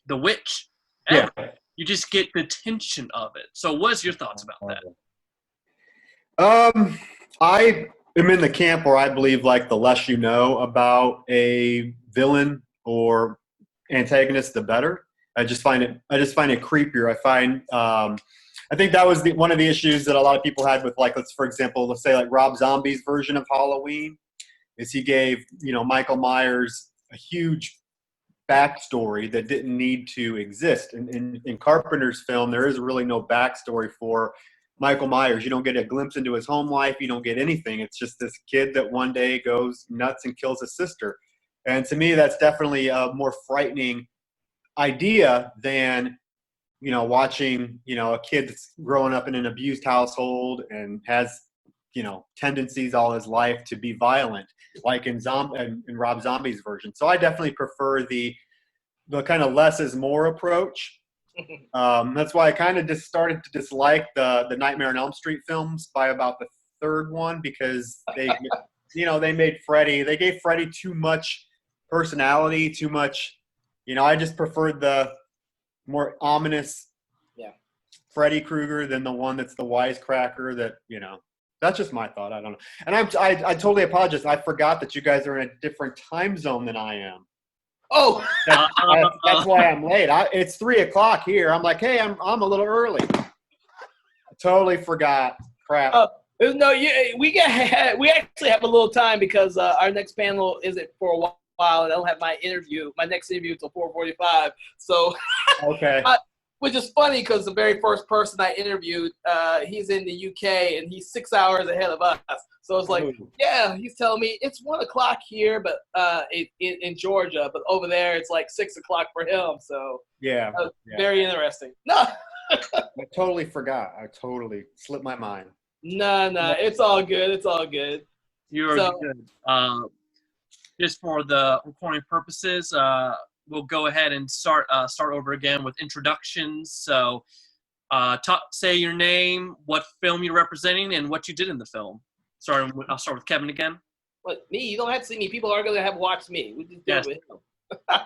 the witch ever. Yeah. You just get the tension of it. So what's your thoughts about that? I am in the camp where I believe, like, the less you know about a villain or antagonist, the better. I just find it creepier. I think that was one of the issues that a lot of people had with, like, let's say like Rob Zombie's version of Halloween, is he gave, Michael Myers a huge backstory that didn't need to exist. In Carpenter's film, there is really no backstory for Michael Myers. You don't get a glimpse into his home life. You don't get anything. It's just this kid that one day goes nuts and kills his sister. And to me, that's definitely a more frightening idea than, watching, a kid that's growing up in an abused household and has, tendencies all his life to be violent, like in Rob Zombie's version. So I definitely prefer the kind of less is more approach. That's why I kind of just started to dislike the Nightmare on Elm Street films by about the third one, because they made Freddy. They gave Freddy too much personality, too much. I just preferred the more ominous Freddy Krueger than the one that's the wisecracker that, that's just my thought. I don't know. And I totally apologize. I forgot that you guys are in a different time zone than I am. Oh, that's why I'm late. It's 3:00 here. I'm like, hey, I'm a little early. I totally forgot. Crap. No, we actually have a little time because our next panel isn't for a while, and I don't have my next interview until 4:45. So, okay. Which is funny because the very first person I interviewed, he's in the UK and he's 6 hours ahead of us. So it's like, yeah, he's telling me it's 1:00 here, but in Georgia, but over there it's like 6:00 for him. So yeah, very interesting. No, I totally forgot. I totally slipped my mind. No, it's all good. It's all good. You're good. Just for the recording purposes, we'll go ahead and start over again with introductions. So, say your name, what film you're representing, and what you did in the film. I'll start with Kevin again. What, me? You don't have to see me. People are going to have watched me. We just do it with him.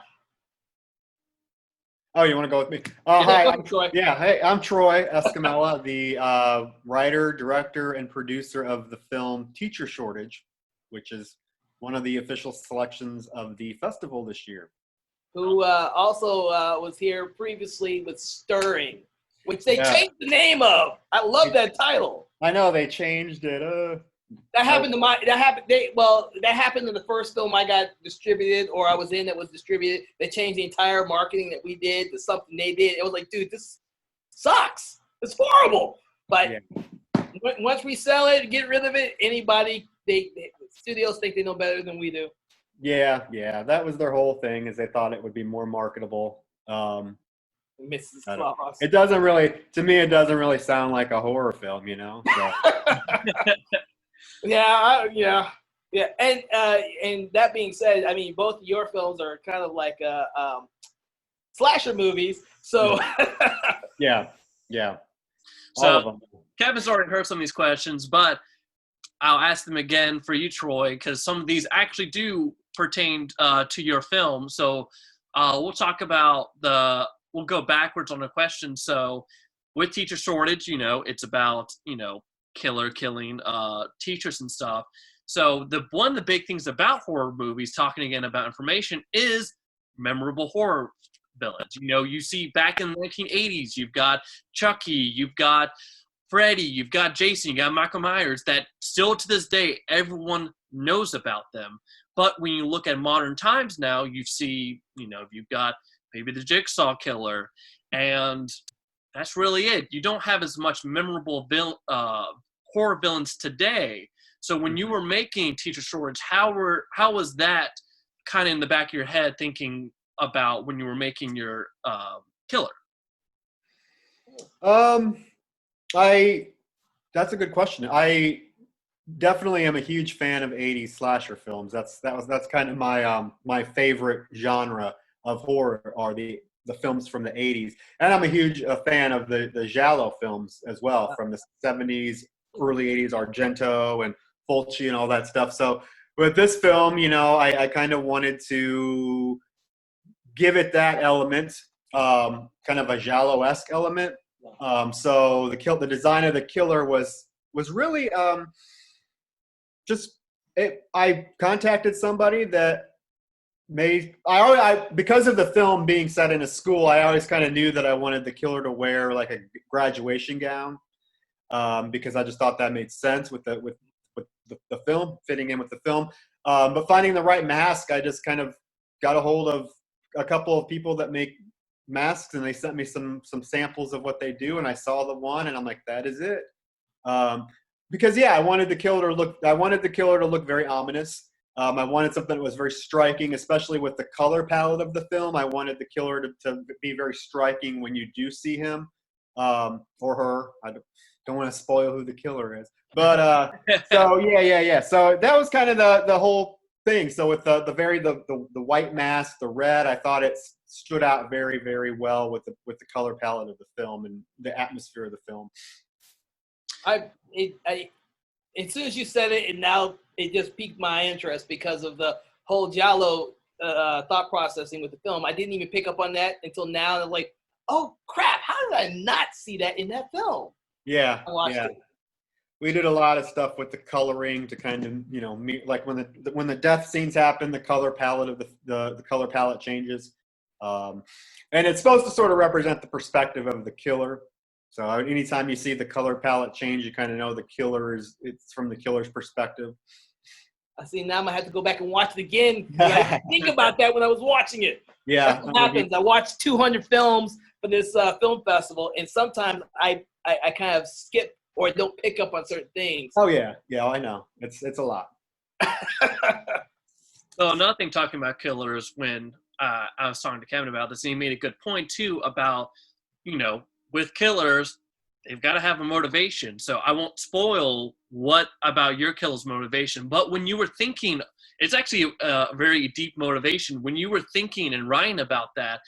Oh, you want to go with me? Hi, I'm Troy. Yeah, hey, I'm Troy Escamilla, the writer, director, and producer of the film Teacher Shortage, which is one of the official selections of the festival this year. Who also was here previously with Stirring, which they changed the name of. I love that title. I know they changed it. That happened that happened in the first film I got distributed, or I was in that was distributed. They changed the entire marketing that we did to something they did. It was like, dude, this sucks. It's horrible. But once we sell it, get rid of it, studios think they know better than we do. Yeah, that was their whole thing, is they thought it would be more marketable. Mrs. Claus. It doesn't really sound like a horror film, So. Yeah. And that being said, I mean, both your films are kind of like slasher movies. So yeah. So Kevin's already heard some of these questions, but I'll ask them again for you, Troy, because some of these actually do pertain to your film. So we'll talk about we'll go backwards on the question. So with Teacher Shortage, it's about, killer killing teachers and stuff. So one of the big things about horror movies, talking again about information, is memorable horror villains. You see back in the 1980s, you've got Chucky, you've got Freddy, you've got Jason, you got Michael Myers, that still to this day everyone knows about them. But when you look at modern times now, you see, you've got maybe the Jigsaw Killer, and that's really it. You don't have as much memorable horror villains today. So when you were making Teacher Shortage, how was that kind of in the back of your head thinking about when you were making your killer? That's a good question. I definitely am a huge fan of 80s slasher films. That's kind of my favorite genre of horror are the films from the 80s. And I'm a huge fan of the giallo films as well from the 70s, early 80s, Argento and Fulci and all that stuff. So with this film, I kind of wanted to give it that element, kind of a giallo-esque element. So the design of the killer was really I contacted somebody that because of the film being set in a school, I always kind of knew that I wanted the killer to wear like a graduation gown, because I just thought that made sense with the film, fitting in with the film. But finding the right mask, I just kind of got a hold of a couple of people that make masks, and they sent me some samples of what they do, and I saw the one, and I'm like, that is it. Because I wanted the killer to look very ominous. I wanted something that was very striking, especially with the color palette of the film. I wanted the killer to be very striking when you do see him, or her. I don't want to spoil who the killer is, but so yeah. So that was kind of the whole thing. So with the white mask, the red, I thought it stood out very, very well with the color palette of the film and the atmosphere of the film. As soon as you said it, and now it just piqued my interest because of the whole giallo thought processing with the film. I didn't even pick up on that until now. And I'm like, oh crap! How did I not see that in that film? Yeah, I watched it. We did a lot of stuff with the coloring to kind of like when the death scenes happen, the color palette of the color palette changes, and it's supposed to sort of represent the perspective of the killer. So anytime you see the color palette change, you kind of know it's from the killer's perspective. I see. Now I'm gonna have to go back and watch it again. I didn't think about that when I was watching it. Yeah, that's what happens. I watched 200 films for this film festival, and sometimes I kind of skip or don't pick up on certain things. Oh yeah, I know. It's a lot. So another thing talking about killers, when I was talking to Kevin about this, and he made a good point too about, with killers, they've got to have a motivation. So I won't spoil what about your killer's motivation, but when you were thinking, it's actually a very deep motivation. When you were thinking and writing about that,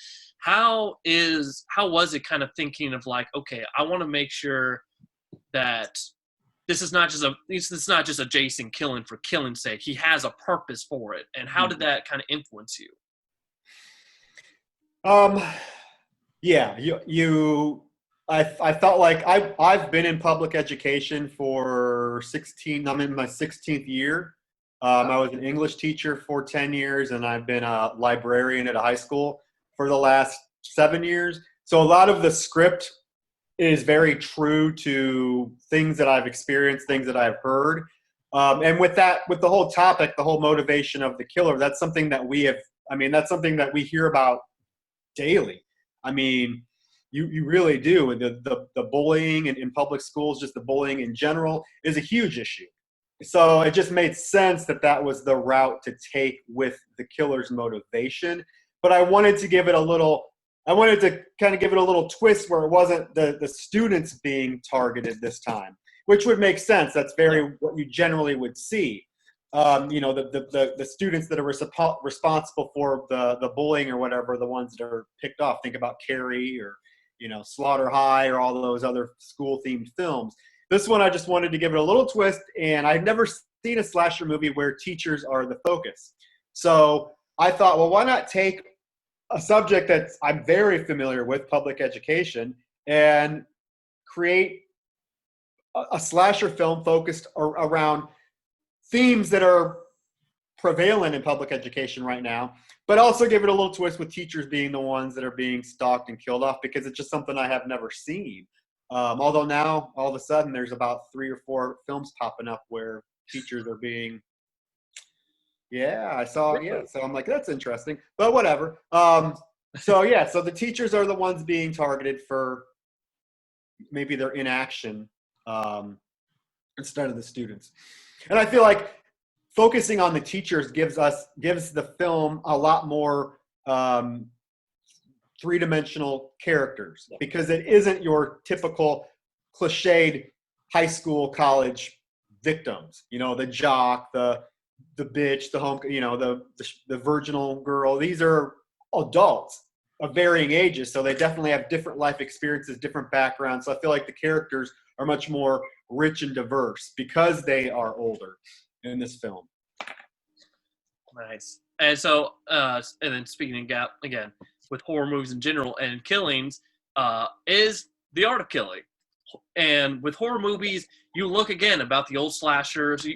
how was it kind of thinking of like, okay, I want to make sure that this is not just a Jason killing for killing's sake. He has a purpose for it. And how did that kind of influence you? I felt like I've been in public education for 16. I'm in my 16th year. I was an English teacher for 10 years, and I've been a librarian at a high school for the last 7 years. So a lot of the script is very true to things that I've experienced, things that I've heard. And with the whole topic, the whole motivation of the killer, that's something that that's something that we hear about daily. I mean, you really do. And the bullying in public schools, just the bullying in general, is a huge issue. So it just made sense that was the route to take with the killer's motivation. But I wanted to kind of give it a little twist where it wasn't the students being targeted this time, which would make sense. That's what you generally would see. The students that are responsible for the bullying or whatever, the ones that are picked off. Think about Carrie or Slaughter High or all those other school-themed films. This one, I just wanted to give it a little twist, and I've never seen a slasher movie where teachers are the focus. So I thought, well, why not take a subject that I'm very familiar with, public education, and create a slasher film focused around themes that are prevalent in public education right now, but also give it a little twist with teachers being the ones that are being stalked and killed off, because it's just something I have never seen. Although now, all of a sudden, there's about 3 or 4 films popping up where teachers are being, I saw, so I'm like, that's interesting, but whatever. So yeah, so the teachers are the ones being targeted for maybe their inaction instead of the students. And I feel like focusing on the teachers gives the film a lot more three-dimensional characters, because it isn't your typical cliched high school, college victims. You know, the jock, the bitch, the home, you know, the virginal girl. These are adults of varying ages, so they definitely have different life experiences, different backgrounds. So I feel like the characters are much more rich and diverse because they are older in this film. Nice. And so, and then speaking of gap again with horror movies in general and killings, is the art of killing. And with horror movies, you look again about the old slashers.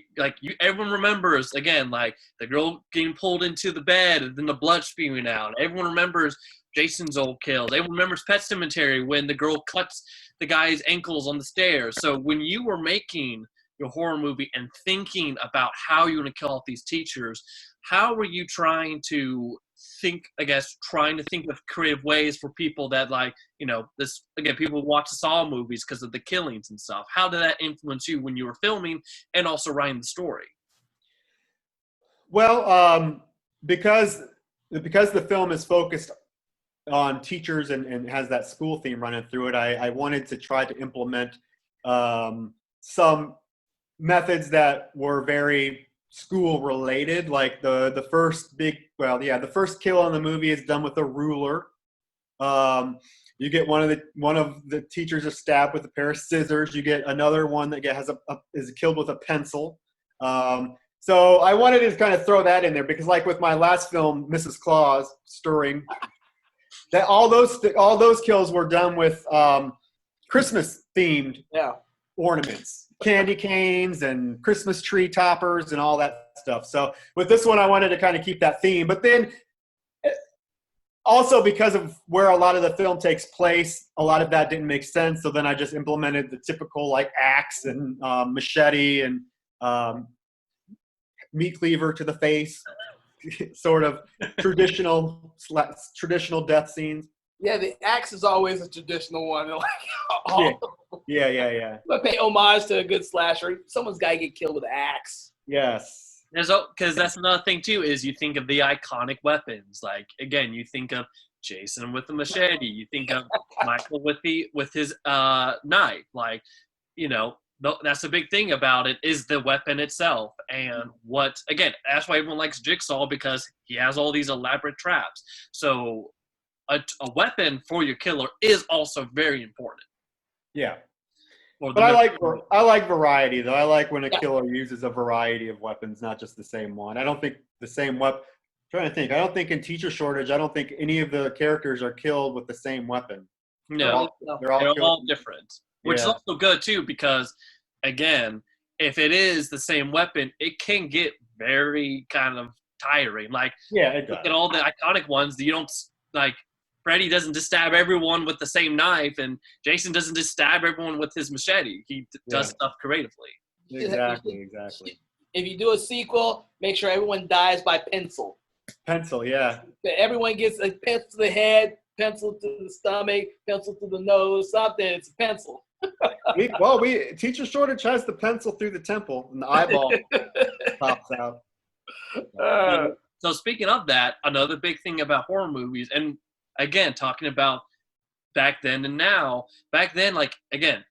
Everyone remembers again, like the girl getting pulled into the bed and then the blood spewing out. Everyone remembers Jason's old kills. Everyone remembers Pet Sematary when the girl cuts the guy's ankles on the stairs. So when you were making your horror movie and thinking about how you want to kill off these teachers, how were you trying to think of creative ways for people that, like, you know, this again, people watch the Saw movies because of the killings and stuff. How did that influence you when you were filming and also writing the story? Well, because the film is focused on teachers and has that school theme running through it, I wanted to try to implement some methods that were very school related. Like the first kill in the movie is done with a ruler. You get one of the teachers is stabbed with a pair of scissors. You get another one that is killed with a pencil. So I wanted to kind of throw that in there because, like with my last film, Mrs. Claus, Stirring, that all those kills were done with Christmas themed ornaments, candy canes and Christmas tree toppers and all that stuff. So with this one, I wanted to kind of keep that theme, but then also because of where a lot of the film takes place, a lot of that didn't make sense. So then I just implemented the typical like axe and machete and meat cleaver to the face, sort of traditional death scenes. Yeah, the axe is always a traditional one. Yeah. But pay homage to a good slasher. Someone's got to get killed with an axe. Yes. Because that's another thing too, is you think of the iconic weapons. Like again, you think of Jason with the machete. You think of Michael with his knife. Like, you know, that's the big thing about it is the weapon itself. And that's why everyone likes Jigsaw, because he has all these elaborate traps. So a weapon for your killer is also very important. Yeah. But I like variety, though. I like when a killer uses a variety of weapons, not just the same one. I don't think the same weapon. I'm trying to think. I don't think in Teacher Shortage, I don't think any of the characters are killed with the same weapon. No, they're all different, which is also good too, because again, if it is the same weapon, it can get very kind of tiring. Like, it does. Look at all the iconic ones that you don't like. Freddy doesn't just stab everyone with the same knife, and Jason doesn't just stab everyone with his machete. He does stuff creatively. Exactly. If you do a sequel, make sure everyone dies by pencil. Pencil, yeah. Everyone gets a pencil to the head, pencil to the stomach, pencil to the nose, something. It's a pencil. Teacher Shortage has the pencil through the temple, and the eyeball pops out. So speaking of that, another big thing about horror movies, and again, talking about back then and now, back then, like, again,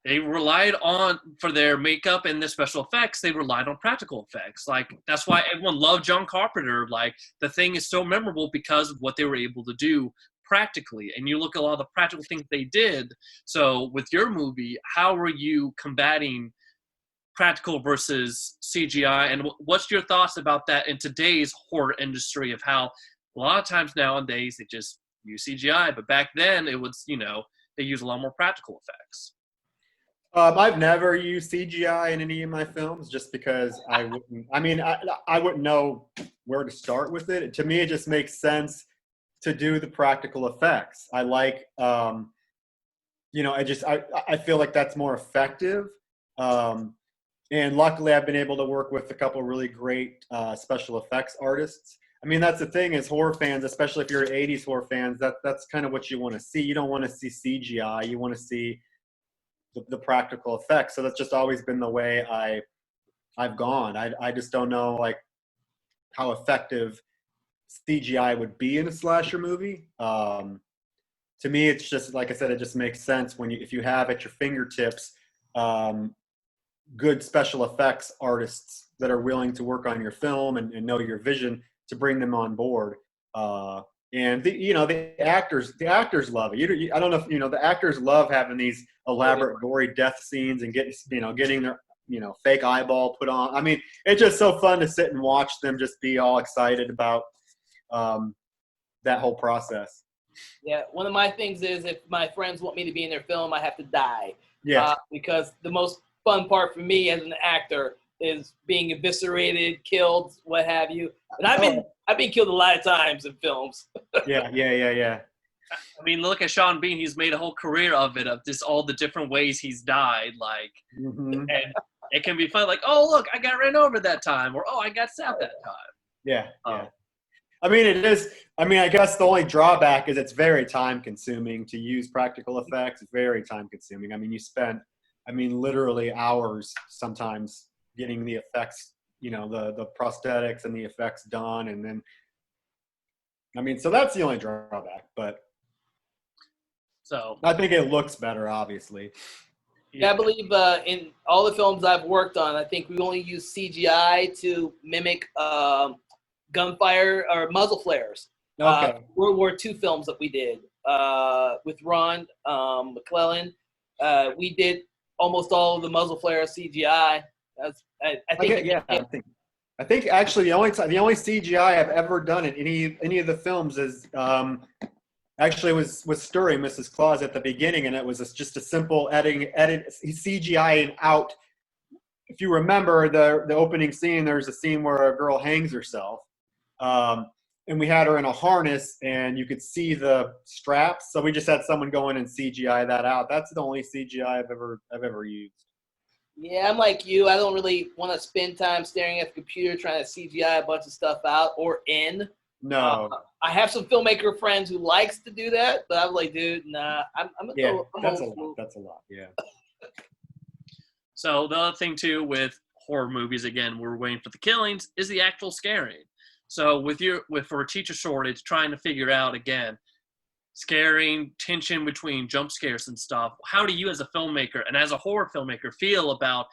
they relied on, for their makeup and their special effects, they relied on practical effects. Like, that's why everyone loved John Carpenter. Like, The Thing is so memorable because of what they were able to do practically. And you look at a lot of the practical things they did. So with your movie, how were you combating practical versus CGI? And what's your thoughts about that in today's horror industry, of how a lot of times nowadays they just use CGI, but back then it was, they use a lot more practical effects. I've never used CGI in any of my films just because I wouldn't know where to start with it. To me, it just makes sense to do the practical effects. I like, I feel like that's more effective. And luckily I've been able to work with a couple of really great special effects artists. I mean, that's the thing is horror fans, especially if you're 80s horror fans, that's kind of what you want to see. You don't want to see CGI. You want to see the practical effects. So that's just always been the way I've gone. I just don't know like how effective CGI would be in a slasher movie. To me, it's just like I said, it just makes sense when if you have at your fingertips good special effects artists that are willing to work on your film and know your vision to bring them on board. And the actors love it. I don't know if the actors love having these elaborate gory death scenes and getting their fake eyeball put on. I mean, it's just so fun to sit and watch them just be all excited about that whole process. Yeah, one of my things is if my friends want me to be in their film, I have to die. Yeah. Because the most fun part for me as an actor is being eviscerated, killed, what have you. And I've been killed a lot of times in films. Yeah. I mean, look at Sean Bean. He's made a whole career of it, of just all the different ways he's died. Like, and it can be fun. Like, oh, look, I got ran over that time. Or, oh, I got stabbed that time. Yeah. I mean, it is. I mean, I guess the only drawback is it's very time consuming to use practical effects. It's very time consuming. I mean, you spend, literally hours sometimes getting the effects, the prosthetics and the effects done. And then, so that's the only drawback, but so I think it looks better, obviously. Yeah, I believe in all the films I've worked on, I think we only use CGI to mimic gunfire or muzzle flares. Okay. World War II films that we did with Ron McClellan. We did almost all of the muzzle flare CGI. I think actually the only CGI I've ever done in any of the films is actually was Sturry, Mrs. Claus at the beginning, and it was just a simple edit CGI out. If you remember the opening scene, there's a scene where a girl hangs herself. And we had her in a harness and you could see the straps. So we just had someone go in and CGI that out. That's the only CGI I've ever used. Yeah, I'm like you. I don't really want to spend time staring at the computer trying to CGI a bunch of stuff out or in. No. I have some filmmaker friends who likes to do that, but I'm like, dude, nah. That's a lot. Yeah. So the other thing too with horror movies, again, we're waiting for the killings, is the actual scaring. So for a teacher shortage, trying to figure out, again, scaring, tension between jump scares and stuff, how do you as a filmmaker and as a horror filmmaker feel about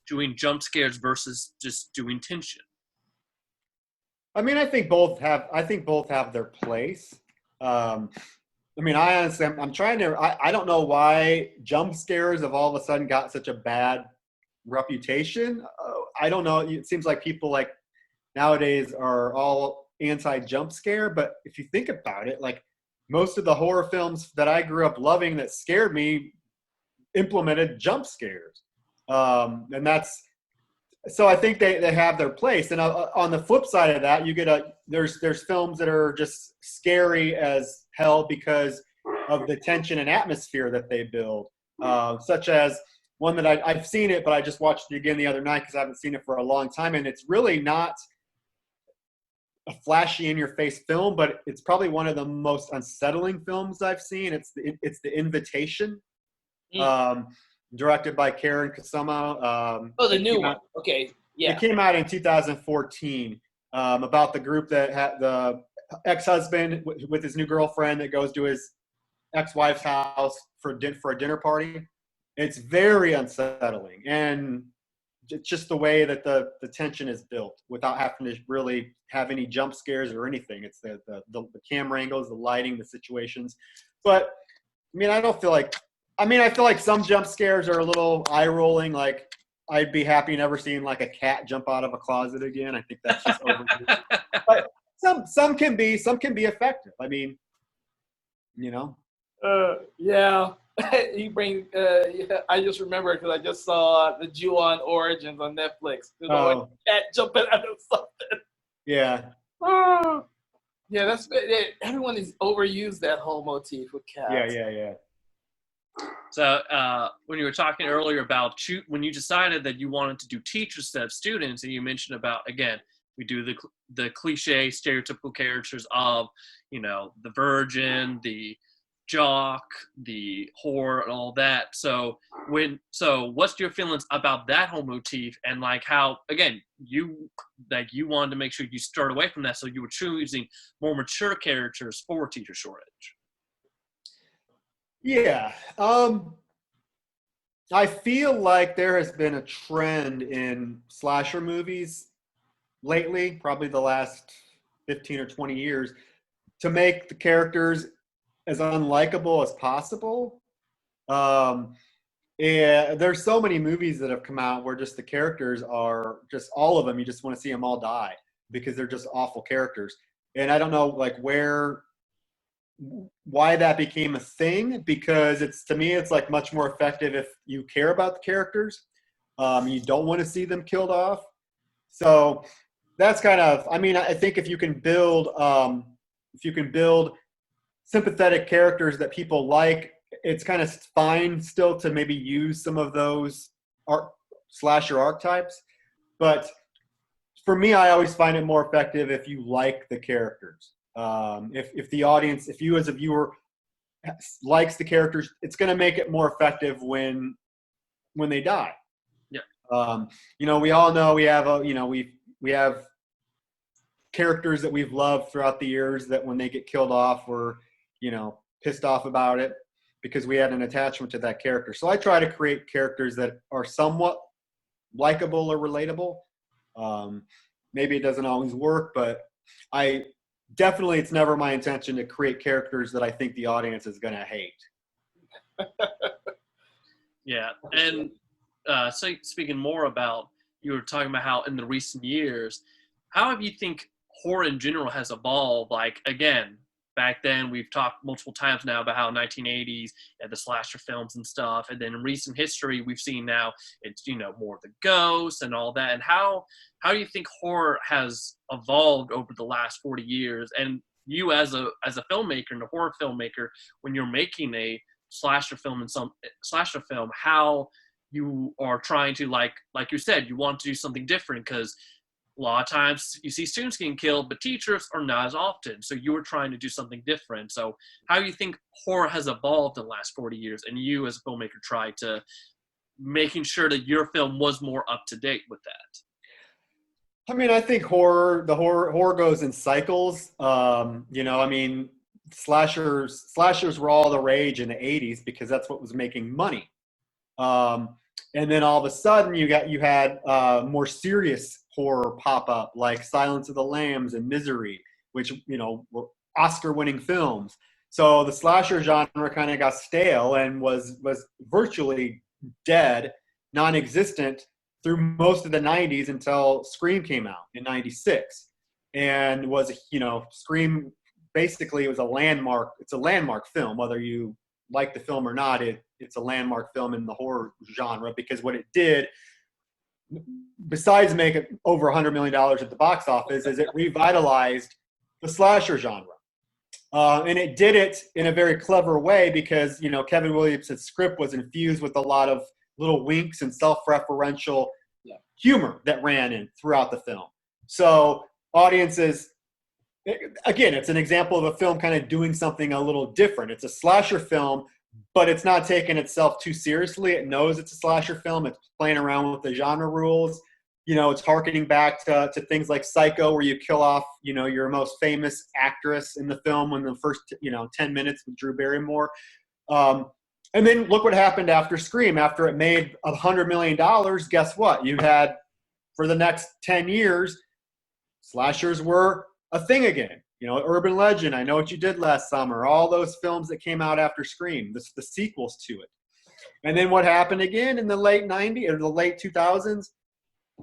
doing jump scares versus just doing tension? I think both have their place. I honestly, I'm trying to, I don't know why jump scares have all of a sudden got such a bad reputation. I don't know. It seems like people like nowadays are all anti-jump scare, but if you think about it, like most of the horror films that I grew up loving that scared me implemented jump scares. And that's, so I think they have their place. And on the flip side of that, you get there's films that are just scary as hell because of the tension and atmosphere that they build, such as one that I've seen it, but I just watched it again the other night because I haven't seen it for a long time. And it's really not a flashy in-your-face film, but it's probably one of the most unsettling films I've seen. It's The Invitation, directed by Karen Kusama. The new one. Okay, yeah. It came out in 2014 about the group that had the ex-husband with his new girlfriend that goes to his ex-wife's house for a dinner party. It's very unsettling, and just the way that the tension is built without having to really have any jump scares or anything. It's the camera angles, the lighting, the situations. But I feel like some jump scares are a little eye rolling. Like I'd be happy never seeing like a cat jump out of a closet again. I think that's just overused. But some can be effective. Yeah. You bring. I just remember because I just saw the Ju-on Origins on Netflix. There's a cat jumping out of something. Yeah. Yeah, that's everyone has overused that whole motif with cats. Yeah. So when you were talking earlier about when you decided that you wanted to do teachers instead of students, and you mentioned about, again, we do the cliche stereotypical characters of, you know, the virgin, the jock, the whore, and all that. So what's your feelings about that whole motif, and like how, again, you wanted to make sure you start away from that, so you were choosing more mature characters for teacher shortage? Yeah. I feel like there has been a trend in slasher movies lately, probably the last 15 or 20 years, to make the characters as unlikable as possible. Yeah, there's so many movies that have come out where just the characters are just all of them. You just want to see them all die because they're just awful characters. And I don't know like why that became a thing, because to me it's like much more effective if you care about the characters. You don't want to see them killed off. So that's kind of, I mean, I think if you can build sympathetic characters that people like, it's kind of fine still to maybe use some of those slasher archetypes. But for me, I always find it more effective if you like the characters. If the audience, if you as a viewer likes the characters, it's going to make it more effective when they die. Yeah. You know, we all know we have we have characters that we've loved throughout the years that when they get killed off, we're, you know, pissed off about it because we had an attachment to that character. So I try to create characters that are somewhat likable or relatable. Maybe it doesn't always work, but it's never my intention to create characters that I think the audience is going to hate. Yeah. And so speaking more about, you were talking about how in the recent years, how have you think horror in general has evolved? Like, again, back then we've talked multiple times now about how 1980s and the slasher films and stuff, and then in recent history we've seen now it's, you know, more of the ghosts and all that. And how do you think horror has evolved over the last 40 years? And you as a filmmaker and a horror filmmaker, when you're making a slasher film how you are trying to, like you said, you want to do something different, because a lot of times you see students getting killed, but teachers are not as often. So you were trying to do something different. So how do you think horror has evolved in the last 40 years, and you as a filmmaker tried to making sure that your film was more up to date with that? I mean, I think horror goes in cycles. You know, I mean, slashers were all the rage in the 80s because that's what was making money. And then all of a sudden you had more serious horror pop up, like Silence of the Lambs and Misery, which, you know, were Oscar-winning films. So the slasher genre kind of got stale and was virtually dead, non-existent through most of the 90s until Scream came out in 96. And was, you know, Scream basically was a landmark. It's a landmark film, whether you like the film or not. It's a landmark film in the horror genre because what it did, besides make it over $100 million at the box office, is it revitalized the slasher genre. And it did it in a very clever way because, you know, Kevin Williamson's script was infused with a lot of little winks and self-referential humor that ran in throughout the film. So audiences, again, it's an example of a film kind of doing something a little different. It's a slasher film, but it's not taking itself too seriously. It knows it's a slasher film. It's playing around with the genre rules. You know, it's harkening back to things like Psycho, where you kill off, you know, your most famous actress in the film in the first, 10 minutes with Drew Barrymore. And then look what happened after Scream. After it made $100 million, guess what? You had, for the next 10 years, slashers were a thing again. You know, Urban Legend, I Know What You Did Last Summer, all those films that came out after Scream, the sequels to it. And then what happened again in the late 90s or the late 2000s?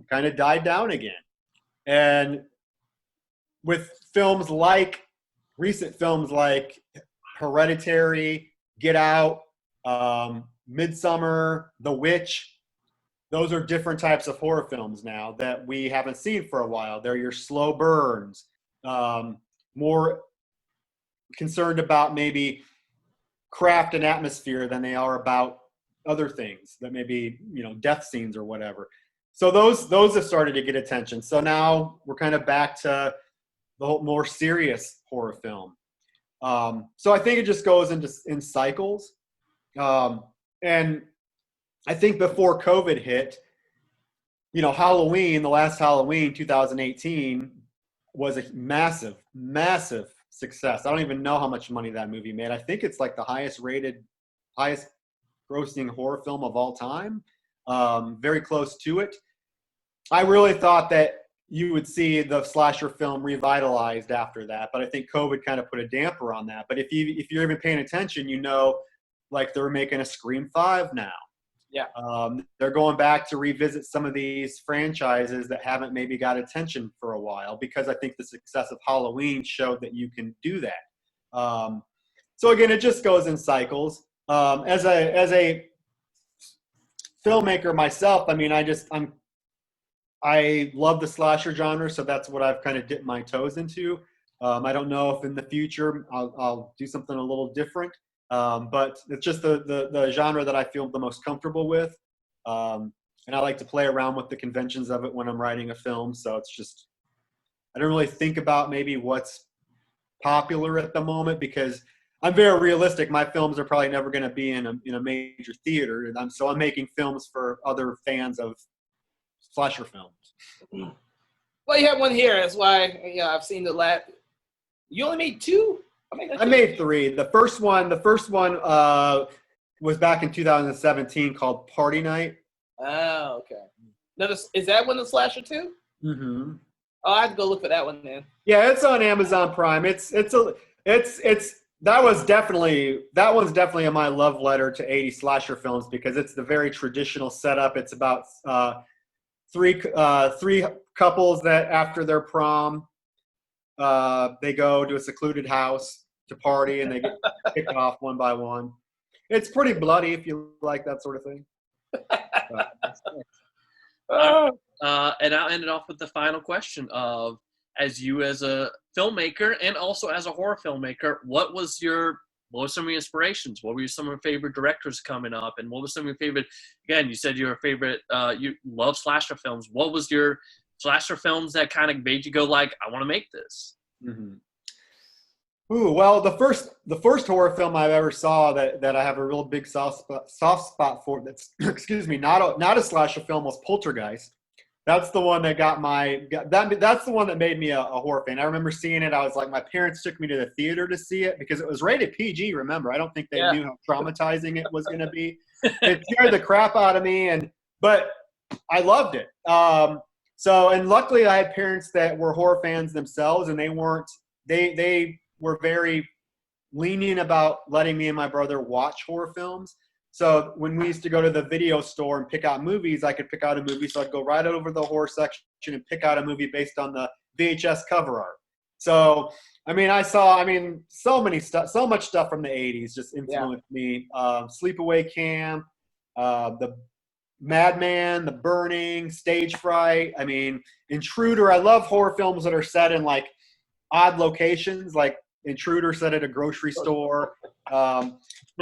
Kind of died down again. And with recent films like Hereditary, Get Out, Midsummer, The Witch, those are different types of horror films now that we haven't seen for a while. They're your slow burns, more concerned about maybe craft and atmosphere than they are about other things that maybe, death scenes or whatever. So those have started to get attention. So now we're kind of back to the whole more serious horror film. So I think it just goes in cycles. And I think before COVID hit, Halloween, the last Halloween, 2018, was a massive, massive success. I don't even know how much money that movie made. I think it's like the highest grossing horror film of all time. Very close to it. I really thought that you would see the slasher film revitalized after that, but I think COVID kind of put a damper on that. But if you're even paying attention, like they're making a Scream 5 now. Yeah. They're going back to revisit some of these franchises that haven't maybe got attention for a while, because I think the success of Halloween showed that you can do that. So again, it just goes in cycles. As a filmmaker myself, I mean, I love the slasher genre, so that's what I've kind of dipped my toes into. I don't know if in the future I'll do something a little different, but it's just the genre that I feel the most comfortable with. And I like to play around with the conventions of it when I'm writing a film, so it's just, I don't really think about maybe what's popular at the moment, because I'm very realistic. My films are probably never going to be in a major theater, so I'm making films for other fans of slasher films. Well, you have one here. That's why I've seen the last. You only made two? I made three. The first one was back in 2017 called Party Night. Oh, okay. Now, is that one the slasher too? Mm-hmm. Oh, I have to go look for that one then. Yeah, it's on Amazon Prime. That one's definitely my love letter to 80 slasher films, because it's the very traditional setup. It's about three couples that after their prom, they go to a secluded house to party, and they get kicked off one by one. It's pretty bloody if you like that sort of thing. And I'll end it off with the final question of, as a filmmaker and also as a horror filmmaker, what were some of your inspirations? What were some of your favorite directors coming up? And what was some of your favorite, again, you said your favorite, you love slasher films. What was your slasher films that kind of made you go like, I want to make this? Mm-hmm. Ooh, well, the first horror film I ever saw that I have a real big soft spot for, that's, excuse me, not a slasher film, was Poltergeist. That's the one that that's the one that made me a horror fan. I remember seeing it. I was like, my parents took me to the theater to see it because it was rated PG, remember. I don't think they knew how traumatizing it was going to be. It scared the crap out of me, but I loved it. And luckily I had parents that were horror fans themselves, and they were very lenient about letting me and my brother watch horror films. So when we used to go to the video store and pick out movies, I could pick out a movie. So I'd go right over the horror section and pick out a movie based on the VHS cover art. So, so much stuff from the 80s just influenced me. Sleepaway Camp, the Madman, The Burning, Stage Fright. Intruder. I love horror films that are set in like odd locations, like Intruder set at a grocery store.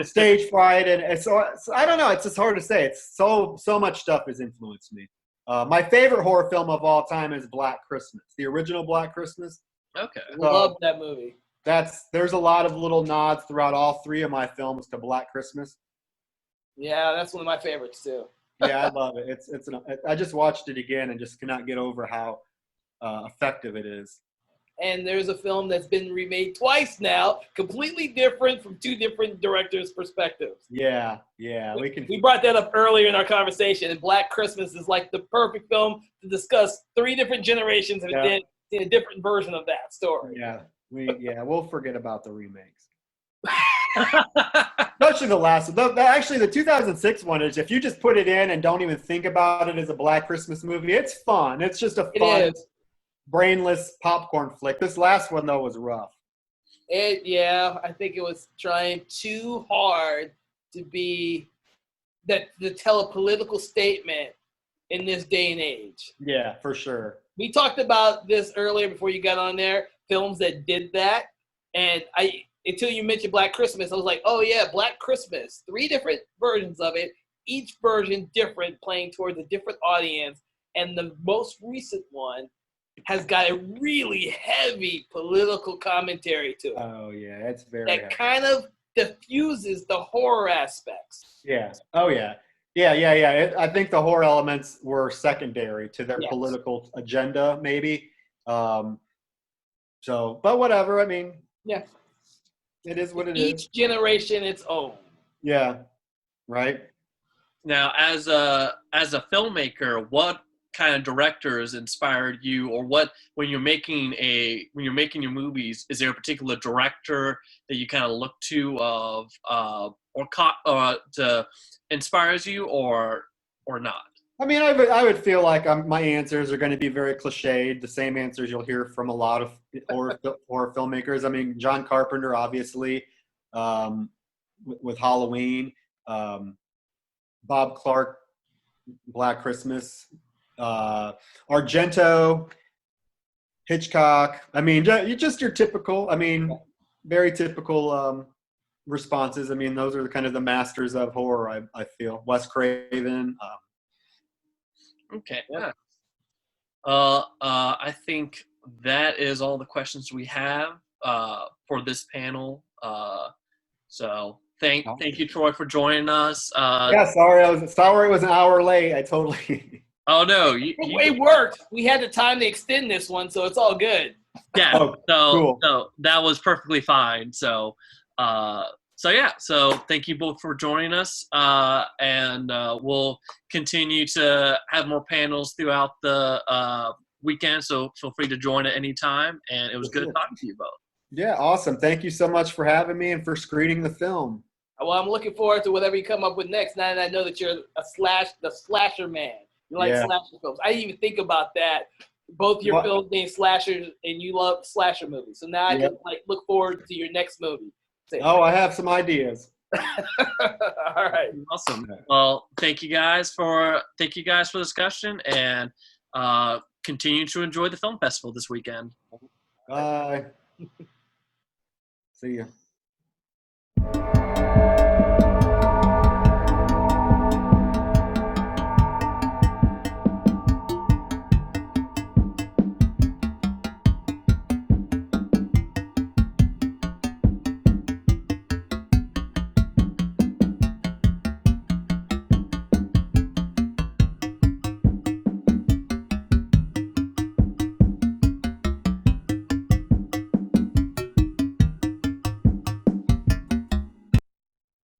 Stage Fright, and so I don't know. It's just hard to say. It's so much stuff has influenced me. My favorite horror film of all time is Black Christmas, the original Black Christmas. Okay, love that movie. There's a lot of little nods throughout all three of my films to Black Christmas. Yeah, that's one of my favorites too. Yeah, I love it. I just watched it again and just cannot get over how effective it is. And there's a film that's been remade twice now, completely different from two different directors' perspectives. Yeah. We brought that up earlier in our conversation, and Black Christmas is like the perfect film to discuss three different generations of a different version of that story. Yeah, we'll forget about the remakes. Especially the last one. Actually, the 2006 one is, if you just put it in and don't even think about it as a Black Christmas movie, it's fun. It's just a fun, brainless popcorn flick. This last one, though, was rough. I think it was trying too hard to tell a political statement in this day and age. Yeah, for sure. We talked about this earlier before you got on there, films that did that. And until you mentioned Black Christmas, I was like, oh yeah, Black Christmas. 3 different versions of it, each version different, playing towards a different audience. and the most recent one has got a really heavy political commentary to it. Oh yeah, it's very that heavy. kind of diffuses the horror aspects. Yeah. Oh yeah. Yeah. I think the horror elements were secondary to their Yes. political agenda, maybe. So, but whatever. I mean, Yeah. it is what it is. Each generation its own. Yeah. Right. Now, as a filmmaker, what kind of directors inspired you, or what when you're making your movies, is there a particular director that you kind of look to to inspires you, or not? I mean, I would feel like my answers are going to be very cliched, the same answers you'll hear from a lot of horror filmmakers. I mean, John Carpenter, obviously, with Halloween, Bob Clark, Black Christmas, Argento, Hitchcock. I mean, just your typical, I mean, very typical responses. I mean, those are kind of the masters of horror, I feel. Wes Craven. Okay. Yeah. I think that is all the questions we have for this panel. So thank you, Troy, for joining us. Yeah, sorry it was an hour late. I totally. Oh no, It worked. We had the time to extend this one, so it's all good. Yeah. Oh, cool. So that was perfectly fine. So thank you both for joining us, and we'll continue to have more panels throughout the weekend. So feel free to join at any time. And it was good talking to you both. Yeah, awesome. Thank you so much for having me and for screening the film. Well, I'm looking forward to whatever you come up with next. Now that I know that you're the slasher man, you like slasher films. I didn't even think about that. Both your films named slashers, and you love slasher movies. So now I can look forward to your next movie. I have some ideas. All right. Awesome. Well, thank you guys for the discussion, and continue to enjoy the film festival this weekend. Bye. See ya.